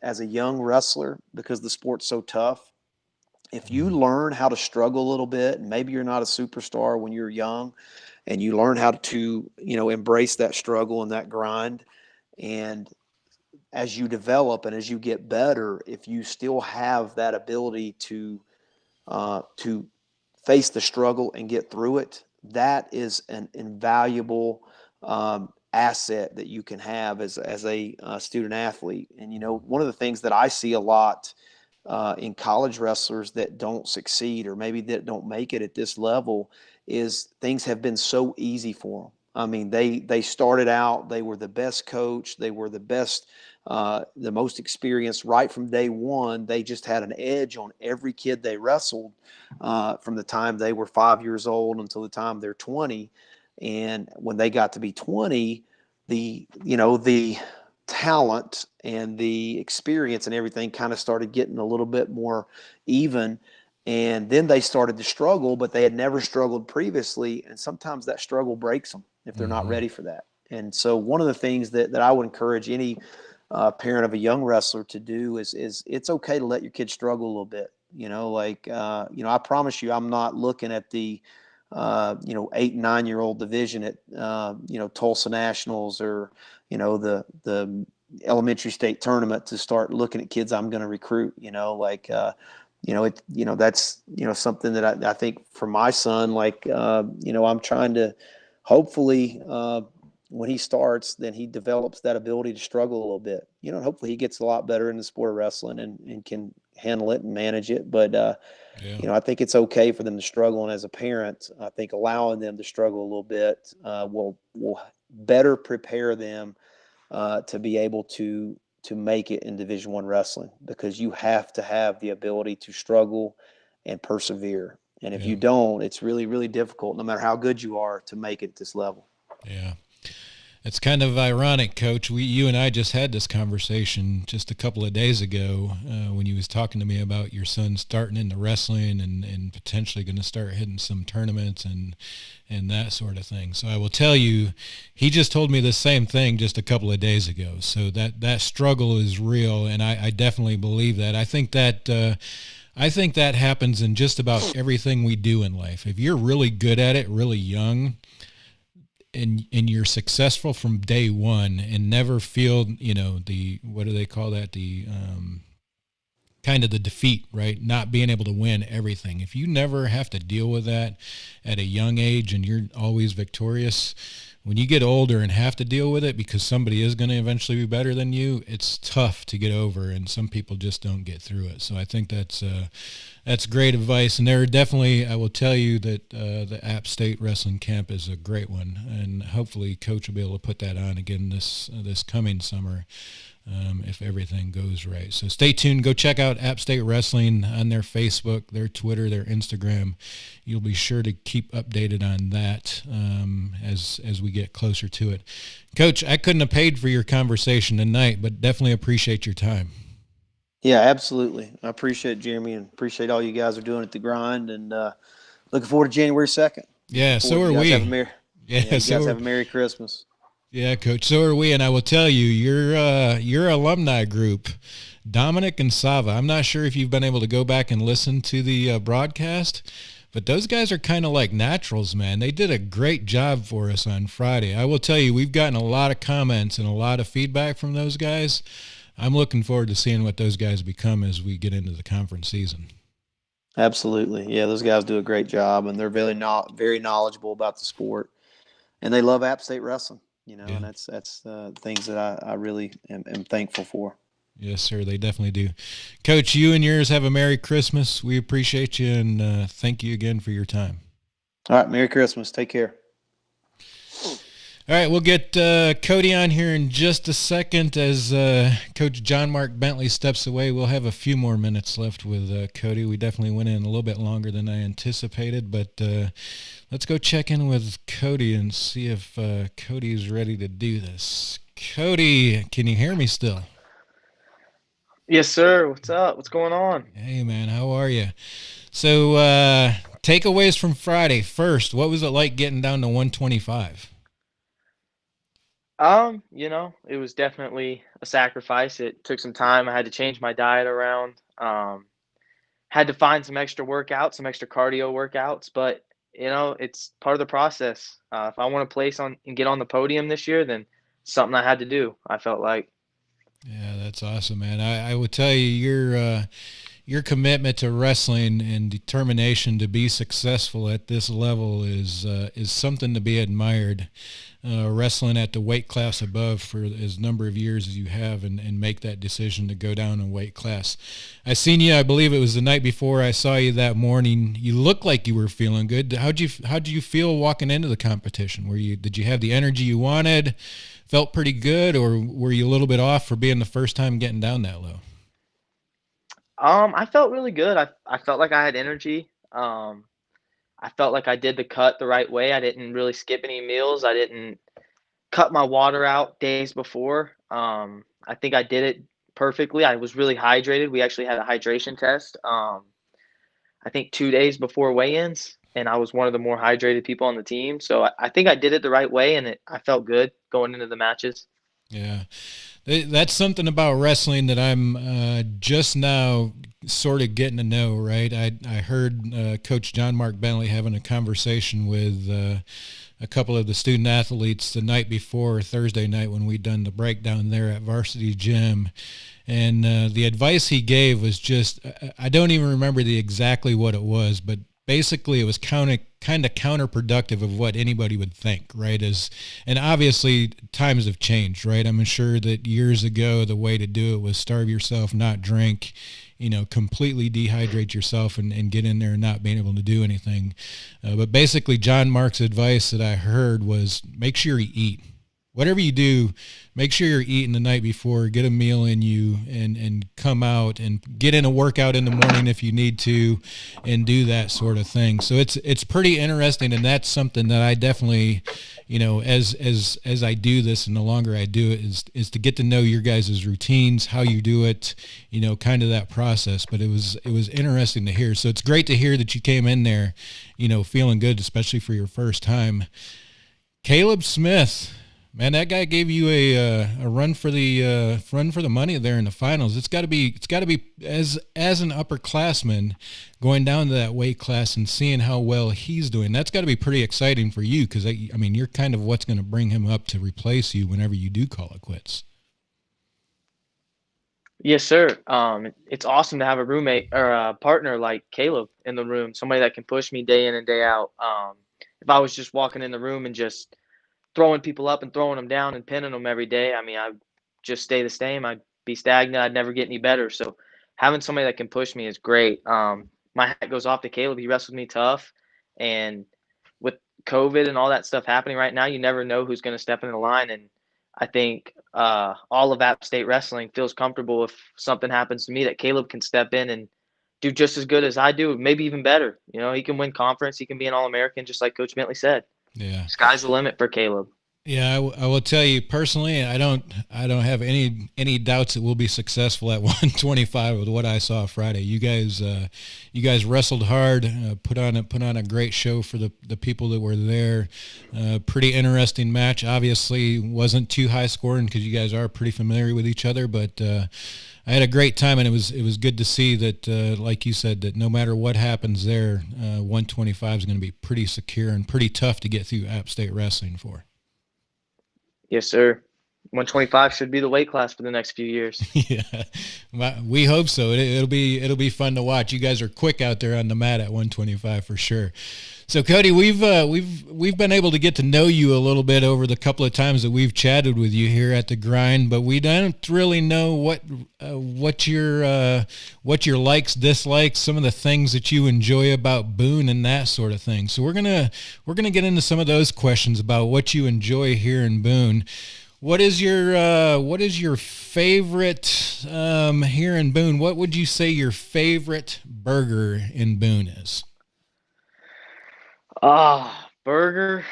as a young wrestler, because the sport's so tough. If you learn how to struggle a little bit, and maybe you're not a superstar when you're young, and you learn how to, embrace that struggle and that grind, and as you develop and as you get better, if you still have that ability to face the struggle and get through it, that is an invaluable asset that you can have as a student athlete. And, one of the things that I see a lot in college wrestlers that don't succeed, or maybe that don't make it at this level, is things have been so easy for them. I mean, they started out, they were the best coach, they were the best, the most experienced right from day one. They just had an edge on every kid they wrestled from the time they were 5 years old until the time they're 20. And when they got to be 20, the talent and the experience and everything kind of started getting a little bit more even. And then they started to struggle, but they had never struggled previously. And sometimes that struggle breaks them if they're not ready for that. And so one of the things that I would encourage any parent of a young wrestler to do is it's okay to let your kid struggle a little bit. I promise you, I'm not looking at the 8 and 9-year-old division at Tulsa Nationals, or the elementary state tournament to start looking at kids I'm going to recruit. That's something that I think for my son, I'm trying to hopefully when he starts, then he develops that ability to struggle a little bit. And hopefully he gets a lot better in the sport of wrestling and can handle it and manage it. But I think it's okay for them to struggle, and as a parent, I think allowing them to struggle a little bit will better prepare them to be able to make it in Division I wrestling, because you have to have the ability to struggle and persevere. And if you don't, it's really, really difficult, no matter how good you are, to make it at this level. Yeah. It's kind of ironic, Coach. You and I just had this conversation just a couple of days ago when you was talking to me about your son starting into wrestling and potentially going to start hitting some tournaments and that sort of thing. So I will tell you, he just told me the same thing just a couple of days ago. So that struggle is real, and I definitely believe that. I think that happens in just about everything we do in life. If you're really good at it, really young, and you're successful from day one and never feel, the, what do they call that? The kind of the defeat, right? Not being able to win everything. If you never have to deal with that at a young age and you're always victorious, when you get older and have to deal with it because somebody is going to eventually be better than you, it's tough to get over, and some people just don't get through it. So I think that's great advice, and there are definitely, I will tell you that the App State Wrestling Camp is a great one, and hopefully Coach will be able to put that on again this coming summer. if everything goes right. So stay tuned. Go check out App State Wrestling on their Facebook, their Twitter, their Instagram. You'll be sure to keep updated on that as we get closer to it. Coach, I couldn't have paid for your conversation tonight, but definitely appreciate your time. Yeah, absolutely. I appreciate it, Jeremy, and appreciate all you guys are doing at the grind, and looking forward to January 2nd. Yeah, so are we. You guys have a Merry Christmas. Yeah, Coach, so are we, and I will tell you, your alumni group, Dominic and Sava, I'm not sure if you've been able to go back and listen to the broadcast, but those guys are kind of like naturals, man. They did a great job for us on Friday. I will tell you, we've gotten a lot of comments and a lot of feedback from those guys. I'm looking forward to seeing what those guys become as we get into the conference season. Absolutely. Yeah, those guys do a great job, and they're very knowledgeable about the sport, and they love App State wrestling. Yeah. And that's things that I really am thankful for. Yes, sir, they definitely do. Coach, you and yours have a Merry Christmas. We appreciate you, and thank you again for your time. All right, Merry Christmas. Take care. All right, we'll get Cody on here in just a second as Coach JohnMark Bentley steps away. We'll have a few more minutes left with Cody. We definitely went in a little bit longer than I anticipated, but let's go check in with Cody and see if Cody's ready to do this. Cody, can you hear me still? Yes, sir. What's up? What's going on? Hey, man, how are you? So takeaways from Friday. First, what was it like getting down to 125? It was definitely a sacrifice. It took some time. I had to change my diet around. Had to find some extra workouts, some extra cardio workouts, but it's part of the process. If I want to place on and get on the podium this year, then something I had to do. I felt like. Yeah, that's awesome, man. I would tell you your commitment to wrestling and determination to be successful at this level is something to be admired. Wrestling at the weight class above for as number of years as you have and make that decision to go down in weight class. I seen you, I believe it was the night before I saw you that morning. You looked like you were feeling good. How'd you feel walking into the competition? Did you have the energy you wanted? Felt pretty good, or were you a little bit off for being the first time getting down that low? I felt really good. I felt like I had energy. I felt like I did the cut the right way. I didn't really skip any meals. I didn't cut my water out days before. I think I did it perfectly. I was really hydrated. We actually had a hydration test. I think 2 days before weigh-ins, and I was one of the more hydrated people on the team. So I think I did it the right way, and I felt good going into the matches. Yeah, that's something about wrestling that I'm just now sort of getting to know, right? I heard Coach JohnMark Bentley having a conversation with a couple of the student athletes the night before, Thursday night, when we'd done the breakdown there at Varsity Gym. And the advice he gave was just, I don't even remember exactly what it was, but basically it was kind of counterproductive of what anybody would think, right? And obviously times have changed, right? I'm sure that years ago the way to do it was starve yourself, not drink, completely dehydrate yourself and get in there and not being able to do anything. But basically JohnMark's advice that I heard was make sure you eat. Whatever you do, make sure you're eating the night before, get a meal in you and come out and get in a workout in the morning if you need to and do that sort of thing. So it's pretty interesting, and that's something that I definitely, as I do this and the longer I do it is to get to know your guys' routines, how you do it, kind of that process. But it was interesting to hear. So it's great to hear that you came in there, feeling good, especially for your first time. Caleb Smith. Man, that guy gave you a run for the money there in the finals. It's got to be as an upperclassman going down to that weight class and seeing how well he's doing. That's got to be pretty exciting for you because you're kind of what's going to bring him up to replace you whenever you do call it quits. Yes, sir. It's awesome to have a roommate or a partner like Caleb in the room, somebody that can push me day in and day out. If I was just walking in the room and just throwing people up and throwing them down and pinning them every day, I'd just stay the same. I'd be stagnant. I'd never get any better. So having somebody that can push me is great. My hat goes off to Caleb. He wrestled me tough. And with COVID and all that stuff happening right now, you never know who's going to step in the line. And I think all of App State wrestling feels comfortable if something happens to me that Caleb can step in and do just as good as I do, maybe even better. You know, he can win conference. He can be an All-American, just like Coach Bentley said. Yeah. Sky's the limit for Caleb. Yeah, I will tell you personally, I don't have any doubts that we'll be successful at 125 with what I saw Friday. You guys wrestled hard, put on a great show for the people that were there. Pretty interesting match. Obviously, wasn't too high scoring because you guys are pretty familiar with each other, but I had a great time, and it was good to see that, like you said, that no matter what happens there, 125 is going to be pretty secure and pretty tough to get through App State wrestling for. Yes, sir. 125 should be the weight class for the next few years. Yeah, we hope so. It'll be fun to watch. You guys are quick out there on the mat at 125 for sure. So Cody, we've been able to get to know you a little bit over the couple of times that we've chatted with you here at the Grind, but we don't really know what your likes, dislikes, some of the things that you enjoy about Boon and that sort of thing. So we're gonna get into some of those questions about what you enjoy here in Boon. What is your favorite here in Boone? What would you say your favorite burger in Boone is? Burger.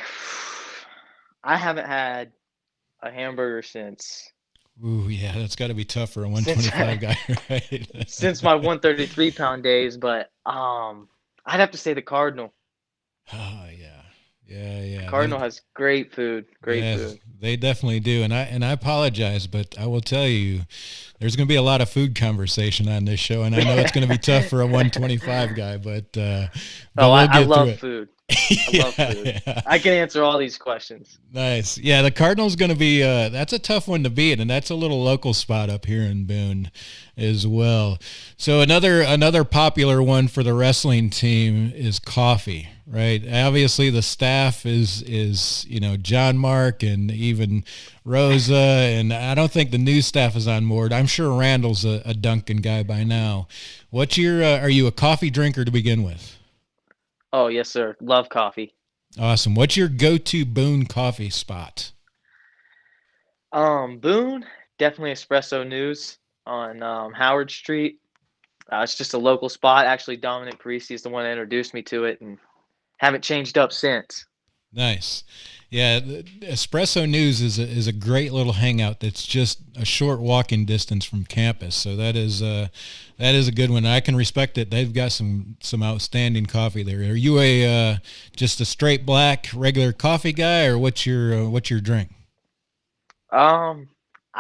I haven't had a hamburger since. Ooh, yeah, that's got to be tough for a 125 guy, right? Since my 133-pound days, but I'd have to say the Cardinal. Oh yeah. Cardinal has great food. Great food. They definitely do, and I apologize, but I will tell you, there's going to be a lot of food conversation on this show, and I know it's going to be tough for a 125 guy, but I love food. I love food. Yeah. I can answer all these questions. Nice. Yeah, the Cardinal's going to be that's a tough one to beat, and that's a little local spot up here in Boone as well. So another popular one for the wrestling team is coffee, right? Obviously the staff is JohnMark and even Rosa, and I don't think the new staff is on board. I'm sure Randall's a Dunkin' guy by now. What's your are you a coffee drinker to begin with? Oh, yes, sir. Love coffee. Awesome. What's your go-to Boone coffee spot? Boone, definitely Espresso News on Howard Street. It's just a local spot. Actually, Dominic Parisi is the one that introduced me to it, and haven't changed up since. Nice. Yeah, Espresso News is a great little hangout that's just a short walking distance from campus. So that is a good one. I can respect it. They've got some outstanding coffee there. Are you a just a straight black regular coffee guy, or what's your drink? I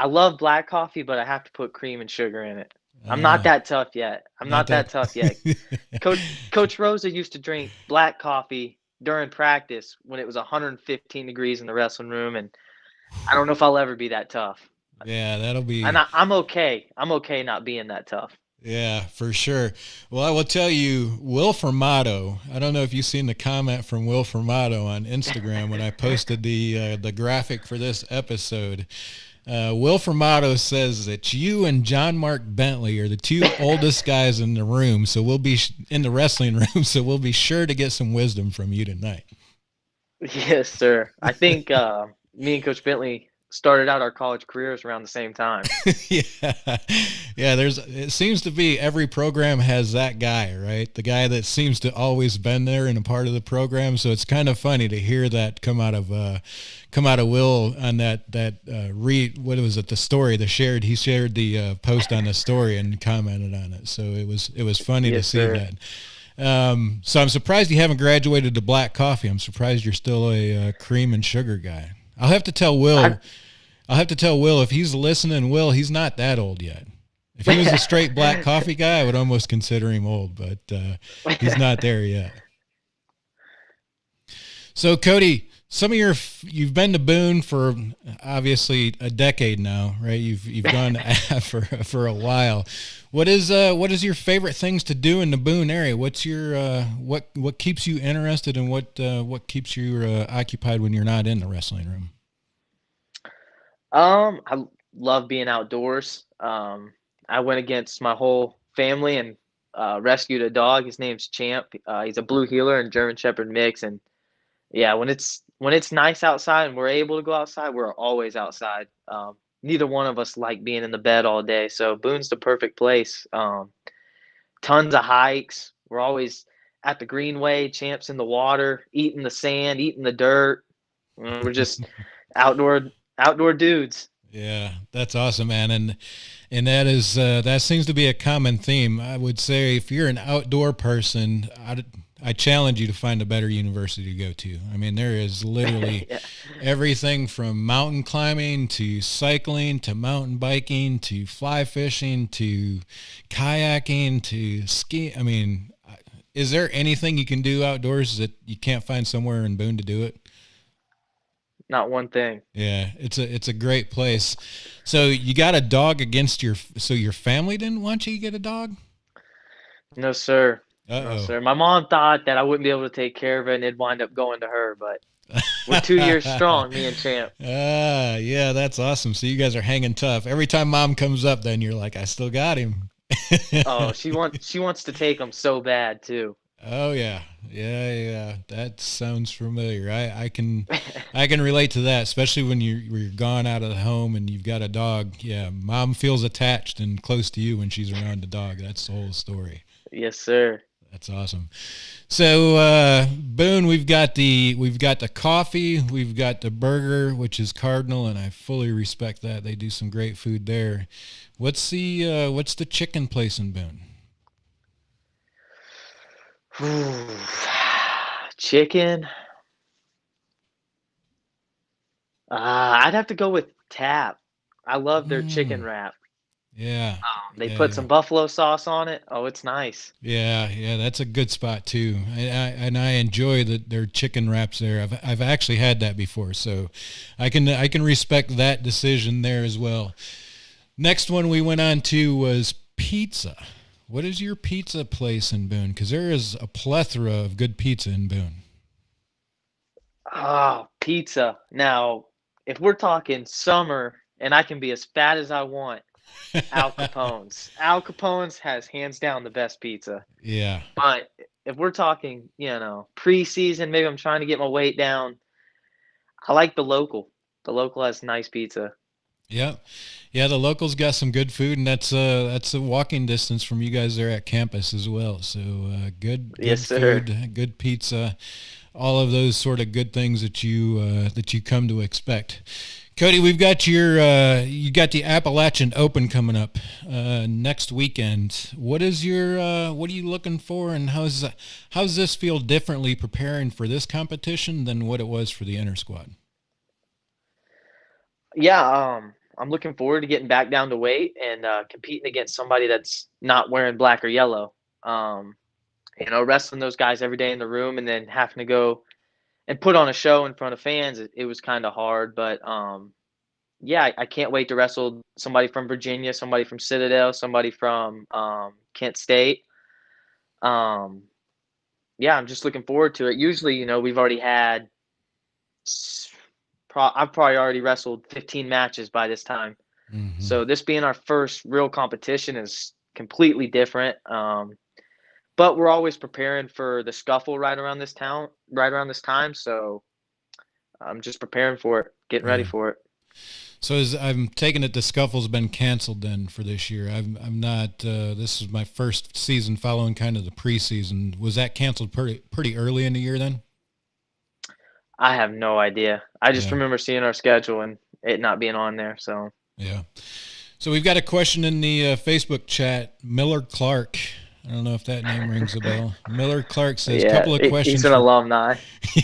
love black coffee, but I have to put cream and sugar in it. I'm not that tough yet. Coach Rosa used to drink black coffee during practice when it was 115 degrees in the wrestling room, and I don't know if I'll ever be that tough. Yeah, that'll be. And I'm okay. I'm okay not being that tough. Yeah, for sure. Well, I will tell you, Will Formato, I don't know if you've seen the comment from Will Formato on Instagram when I posted the graphic for this episode. Will Formato says that you and JohnMark Bentley are the two oldest guys in the room, so we'll be in the wrestling room, so we'll be sure to get some wisdom from you tonight. Yes, sir. I think me and Coach Bentley started out our college careers around the same time. Yeah. It seems to be every program has that guy, right? The guy that seems to always been there and a part of the program. So it's kind of funny to hear that come out of Will on what was it? The story, he shared the post on the story and commented on it. So it was funny to see that. So I'm surprised you haven't graduated to black coffee. I'm surprised you're still a cream and sugar guy. I'll have to tell Will if he's listening. Will, he's not that old yet. If he was a straight black coffee guy, I would almost consider him old, but he's not there yet. So Cody, you've been to Boone for obviously a decade now, right? You've gone for a while. What is your favorite things to do in the Boone area? What's your what keeps you interested, and what keeps you occupied when you're not in the wrestling room? I love being outdoors. I went against my whole family and rescued a dog. His name's Champ. He's a blue heeler and German Shepherd mix, and yeah, when it's when it's nice outside and we're able to go outside, we're always outside. Neither one of us like being in the bed all day, so Boone's the perfect place. Tons of hikes. We're always at the greenway, champs in the water, eating the sand, eating the dirt. We're just outdoor dudes. Yeah, that's awesome, man. And that is that seems to be a common theme. I would say if you're an outdoor person, I challenge you to find a better university to go to. I mean, there is literally Yeah. everything from mountain climbing to cycling to mountain biking to fly fishing to kayaking to ski. I mean, is there anything you can do outdoors that you can't find somewhere in Boone to do it? Not one thing. Yeah, it's a great place. So you got a dog against your family didn't want you to get a dog? No, sir. No, Uh-oh. sir. My mom thought that I wouldn't be able to take care of it and it'd wind up going to her, but we're 2 years strong, me and Champ. Yeah, that's awesome. So you guys are hanging tough. Every time mom comes up, then you're like, I still got him. Oh, she wants to take them so bad too. Oh yeah. That sounds familiar. I can relate to that, especially when you're gone out of the home and you've got a dog. Yeah, mom feels attached and close to you when she's around the dog. That's the whole story. Yes, sir. That's awesome. So Boone, we've got the coffee, we've got the burger, which is Cardinal, and I fully respect that. They do some great food there. What's the chicken place in Boone? Chicken. I'd have to go with Tap. I love their chicken wrap. Yeah. They put some buffalo sauce on it. Oh, it's nice. Yeah, that's a good spot too. And I enjoy their chicken wraps there. I've actually had that before, so I can respect that decision there as well. Next one we went on to was pizza. What is your pizza place in Boone? Because there is a plethora of good pizza in Boone. Oh, pizza. Now, if we're talking summer and I can be as fat as I want, Al Capone's. Al Capone's has hands down the best pizza. Yeah. But if we're talking, preseason, maybe I'm trying to get my weight down, I like the local. The local has nice pizza. Yeah. Yeah, the local's got some good food, and that's a walking distance from you guys there at campus as well. So good Yes, food, sir. good pizza, all of those sort of good things that you come to expect. Cody, we've got you got the Appalachian Open coming up next weekend. What are you looking for, and how's this feel differently preparing for this competition than what it was for the inter squad? Yeah, I'm looking forward to getting back down to weight and competing against somebody that's not wearing black or yellow. Wrestling those guys every day in the room and then having to go and put on a show in front of fans, it was kind of hard. But, I can't wait to wrestle somebody from Virginia, somebody from Citadel, somebody from Kent State. I'm just looking forward to it. Usually, we've already had I've probably already wrestled 15 matches by this time. Mm-hmm. So this being our first real competition is completely different. But we're always preparing for the scuffle right around this time. So I'm just preparing for it, getting ready for it. So I'm taking it the scuffle's been canceled then for this year. I'm not. This is my first season following kind of the preseason. Was that canceled pretty early in the year then? I have no idea. I just remember seeing our schedule and it not being on there. So yeah. So we've got a question in the Facebook chat. Miller Clark. I don't know if that name rings a bell. Miller Clark says a couple of questions. He's an alumni.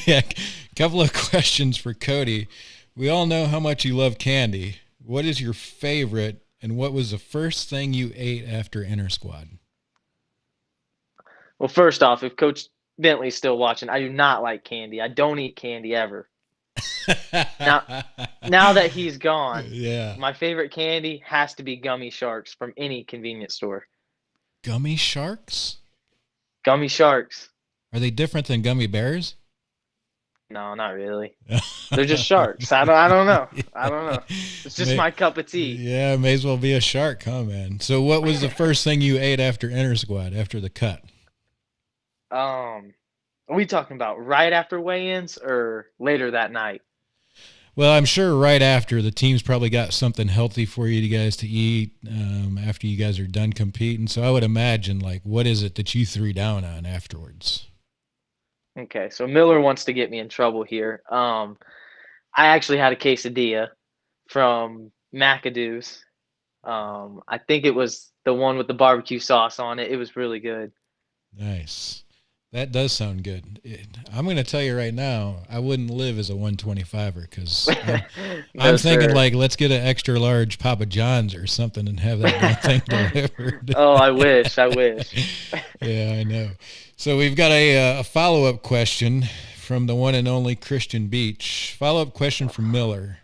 Yeah, a couple of questions for Cody. We all know how much you love candy. What is your favorite, and what was the first thing you ate after inter squad? Well, first off, if Coach Bentley's still watching, I do not like candy. I don't eat candy ever. Now that he's gone, my favorite candy has to be Gummy Sharks from any convenience store. Gummy Sharks? Gummy Sharks. Are they different than gummy bears? No, not really. They're just sharks. I don't know. It's just my cup of tea. Yeah, may as well be a shark, huh, man? So what was the first thing you ate after inter squad, after the cut? Are we talking about right after weigh-ins or later that night? Well, I'm sure right after the team's probably got something healthy for you guys to eat after you guys are done competing. So I would imagine, like, what is it that you threw down on afterwards? Okay, so Miller wants to get me in trouble here. I actually had a quesadilla from McAdoo's. I think it was the one with the barbecue sauce on it. It was really good. Nice. That does sound good. I'm going to tell you right now, I wouldn't live as a 125er because I'm thinking sir. like, let's get an extra large Papa John's or something and have that damn thing delivered. Oh, I wish. Yeah, I know. So we've got a follow-up question from the one and only Christian Beach. Follow-up question from Miller.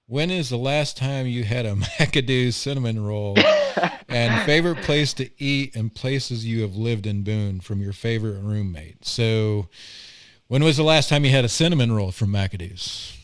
When is the last time you had a McAdoo's cinnamon roll? And favorite place to eat and places you have lived in Boone from your favorite roommate. So when was the last time you had a cinnamon roll from McAdoo's?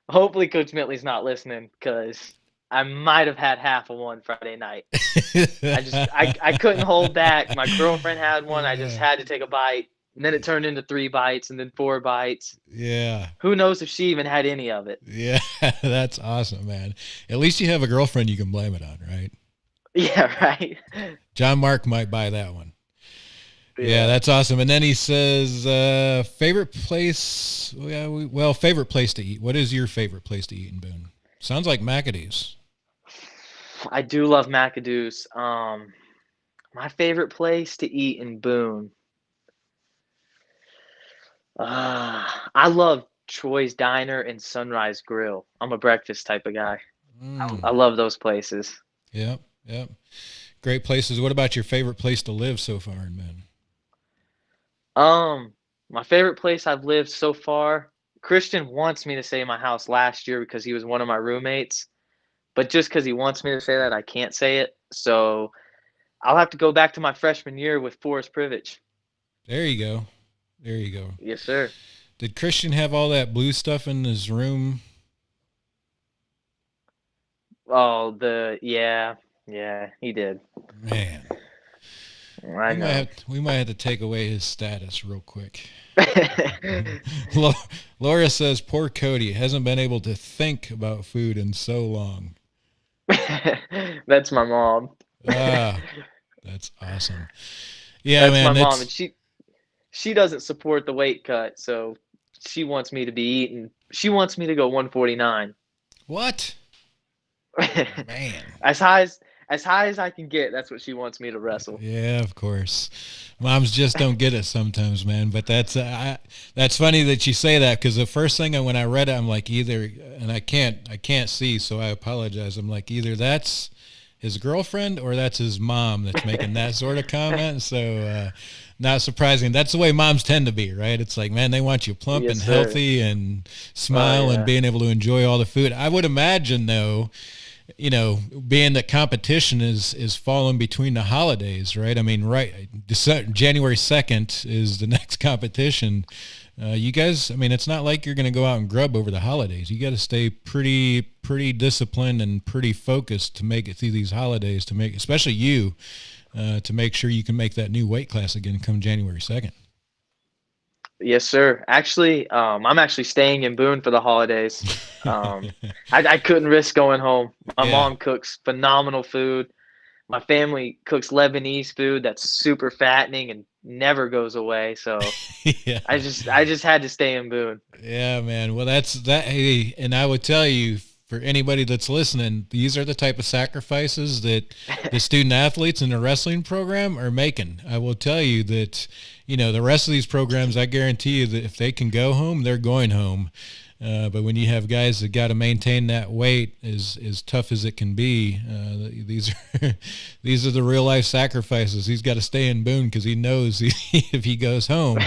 Hopefully Coach Bentley's not listening because I might have had half of one Friday night. I couldn't hold back. My girlfriend had one. I just had to take a bite. And then it turned into 3 bites and then 4 bites. Yeah. Who knows if she even had any of it? Yeah, that's awesome, man. At least you have a girlfriend you can blame it on, right? Yeah, right. JohnMark might buy that one. Yeah, that's awesome. And then he says, favorite place, favorite place to eat. What is your favorite place to eat in Boone? Sounds like McAdoo's. I do love McAdoo's. My favorite place to eat in Boone. I love Troy's Diner and Sunrise Grill. I'm a breakfast type of guy. I love those places. Yep. Great places. What about your favorite place to live so far in Boone? My favorite place I've lived so far, Christian wants me to say my house last year because he was one of my roommates. But just because he wants me to say that, I can't say it. So I'll have to go back to my freshman year with Forest Privage. There you go. Yes, sir. Did Christian have all that blue stuff in his room? Oh, yeah, he did. Man. I know. We might have to take away his status real quick. Laura says, poor Cody hasn't been able to think about food in so long. That's my mom. That's awesome. Yeah, that's my mom, and she doesn't support the weight cut, so she wants me to be eating. She wants me to go 149. What? Man. As high as I can get, that's what she wants me to wrestle. Yeah, of course. Moms just don't get it sometimes, man. But that's funny that you say that because the first thing when I read it, I'm like and I can't see, so I apologize. I'm like either that's his girlfriend or that's his mom that's making that sort of comment. So not surprising. That's the way moms tend to be, right? It's like, man, they want you plump and healthy and smile and being able to enjoy all the food. I would imagine, though, being that competition is falling between the holidays, right? I mean, January 2nd is the next competition. You guys, I mean, it's not like you're going to go out and grub over the holidays. You got to stay pretty disciplined and pretty focused to make it through these holidays, especially you, to make sure you can make that new weight class again come January 2nd. Yes, sir. Actually, I'm actually staying in Boone for the holidays. I couldn't risk going home. My mom cooks phenomenal food. My family cooks Lebanese food that's super fattening and never goes away. So I just had to stay in Boone. Yeah, man. Well, that's that. Hey, and I would tell you, for anybody that's listening, these are the type of sacrifices that the student athletes in the wrestling program are making. I will tell you that, the rest of these programs, I guarantee you that if they can go home, they're going home. But when you have guys that got to maintain that weight as tough as it can be, these are the real life sacrifices. He's got to stay in Boone because he knows if he goes home,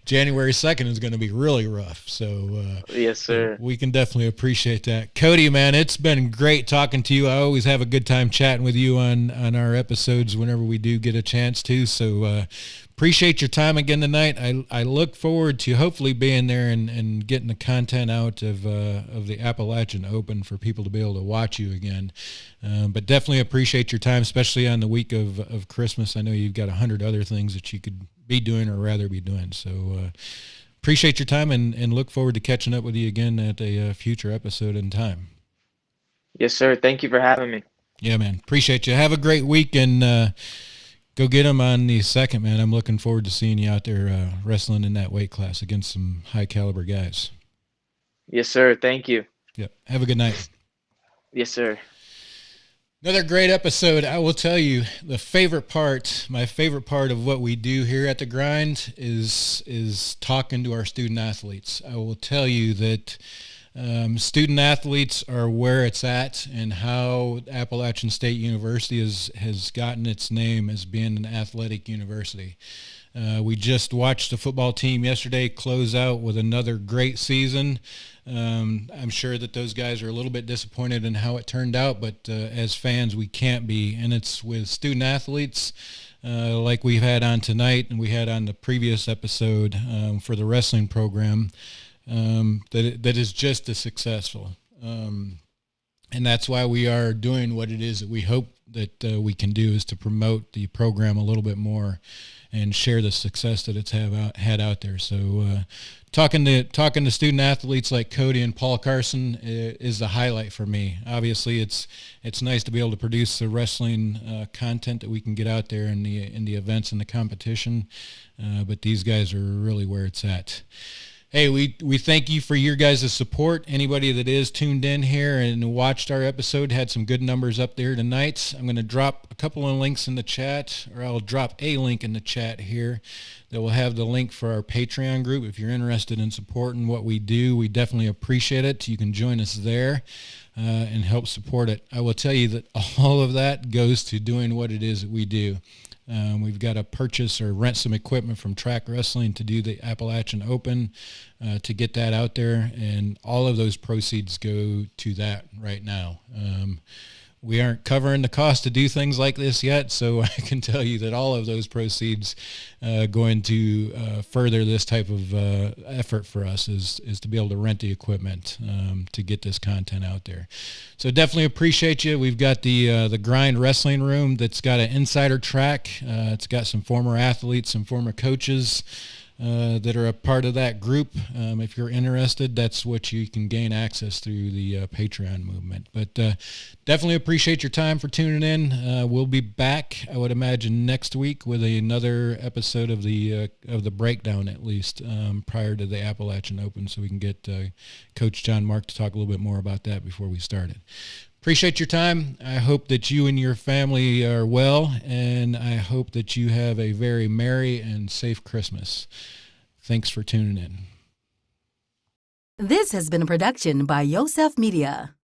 January 2nd is going to be really rough. So Yes, sir. we can definitely appreciate that. Codi, man, it's been great talking to you. I always have a good time chatting with you on our episodes whenever we do get a chance to. So appreciate your time again tonight. I look forward to hopefully being there and getting the content out of the Appalachian Open for people to be able to watch you again. But definitely appreciate your time, especially on the week of Christmas. I know you've got 100 other things that you could be doing or rather be doing. So appreciate your time and look forward to catching up with you again at a future episode in time. Yes, sir. Thank you for having me. Yeah, man. Appreciate you. Have a great week and go get them on the 2nd, man. I'm looking forward to seeing you out there wrestling in that weight class against some high caliber guys. Yes, sir. Thank you. Yep. Have a good night. Yes, sir. Another great episode. I will tell you, my favorite part of what we do here at The Grind is talking to our student athletes. I will tell you that student athletes are where it's at, and how Appalachian State University has gotten its name as being an athletic university. We just watched the football team yesterday close out with another great season. I'm sure that those guys are a little bit disappointed in how it turned out, but as fans, we can't be. And it's with student athletes like we've had on tonight and we had on the previous episode for the wrestling program that is just as successful. And that's why we are doing what it is that we hope that we can do, is to promote the program a little bit more and share the success that it's had out there. So talking to student athletes like Codi and Paul Carson is the highlight for me. Obviously, it's nice to be able to produce the wrestling content that we can get out there in the events and the competition, but these guys are really where it's at. Hey, we thank you for your guys' support. Anybody that is tuned in here and watched our episode had some good numbers up there tonight. I'm going to drop a couple of links in the chat, or I'll drop a link in the chat here that will have the link for our Patreon group. If you're interested in supporting what we do, we definitely appreciate it. You can join us there and help support it. I will tell you that all of that goes to doing what it is that we do. We've got to purchase or rent some equipment from Track Wrestling to do the Appalachian Open, to get that out there, and all of those proceeds go to that right now. We aren't covering the cost to do things like this yet, so I can tell you that all of those proceeds going to further this type of effort for us is to be able to rent the equipment to get this content out there. So definitely appreciate you. We've got the Grind Wrestling Room that's got an insider track. It's got some former athletes, some former coaches that are a part of that group. If you're interested, that's what you can gain access through the Patreon movement. But definitely appreciate your time for tuning in. We'll be back, I would imagine, next week with another episode of the breakdown, at least prior to the Appalachian Open, so we can get Coach JohnMark to talk a little bit more about that before we start it. Appreciate your time. I hope that you and your family are well, and I hope that you have a very merry and safe Christmas. Thanks for tuning in. This has been a production by Yosef Media.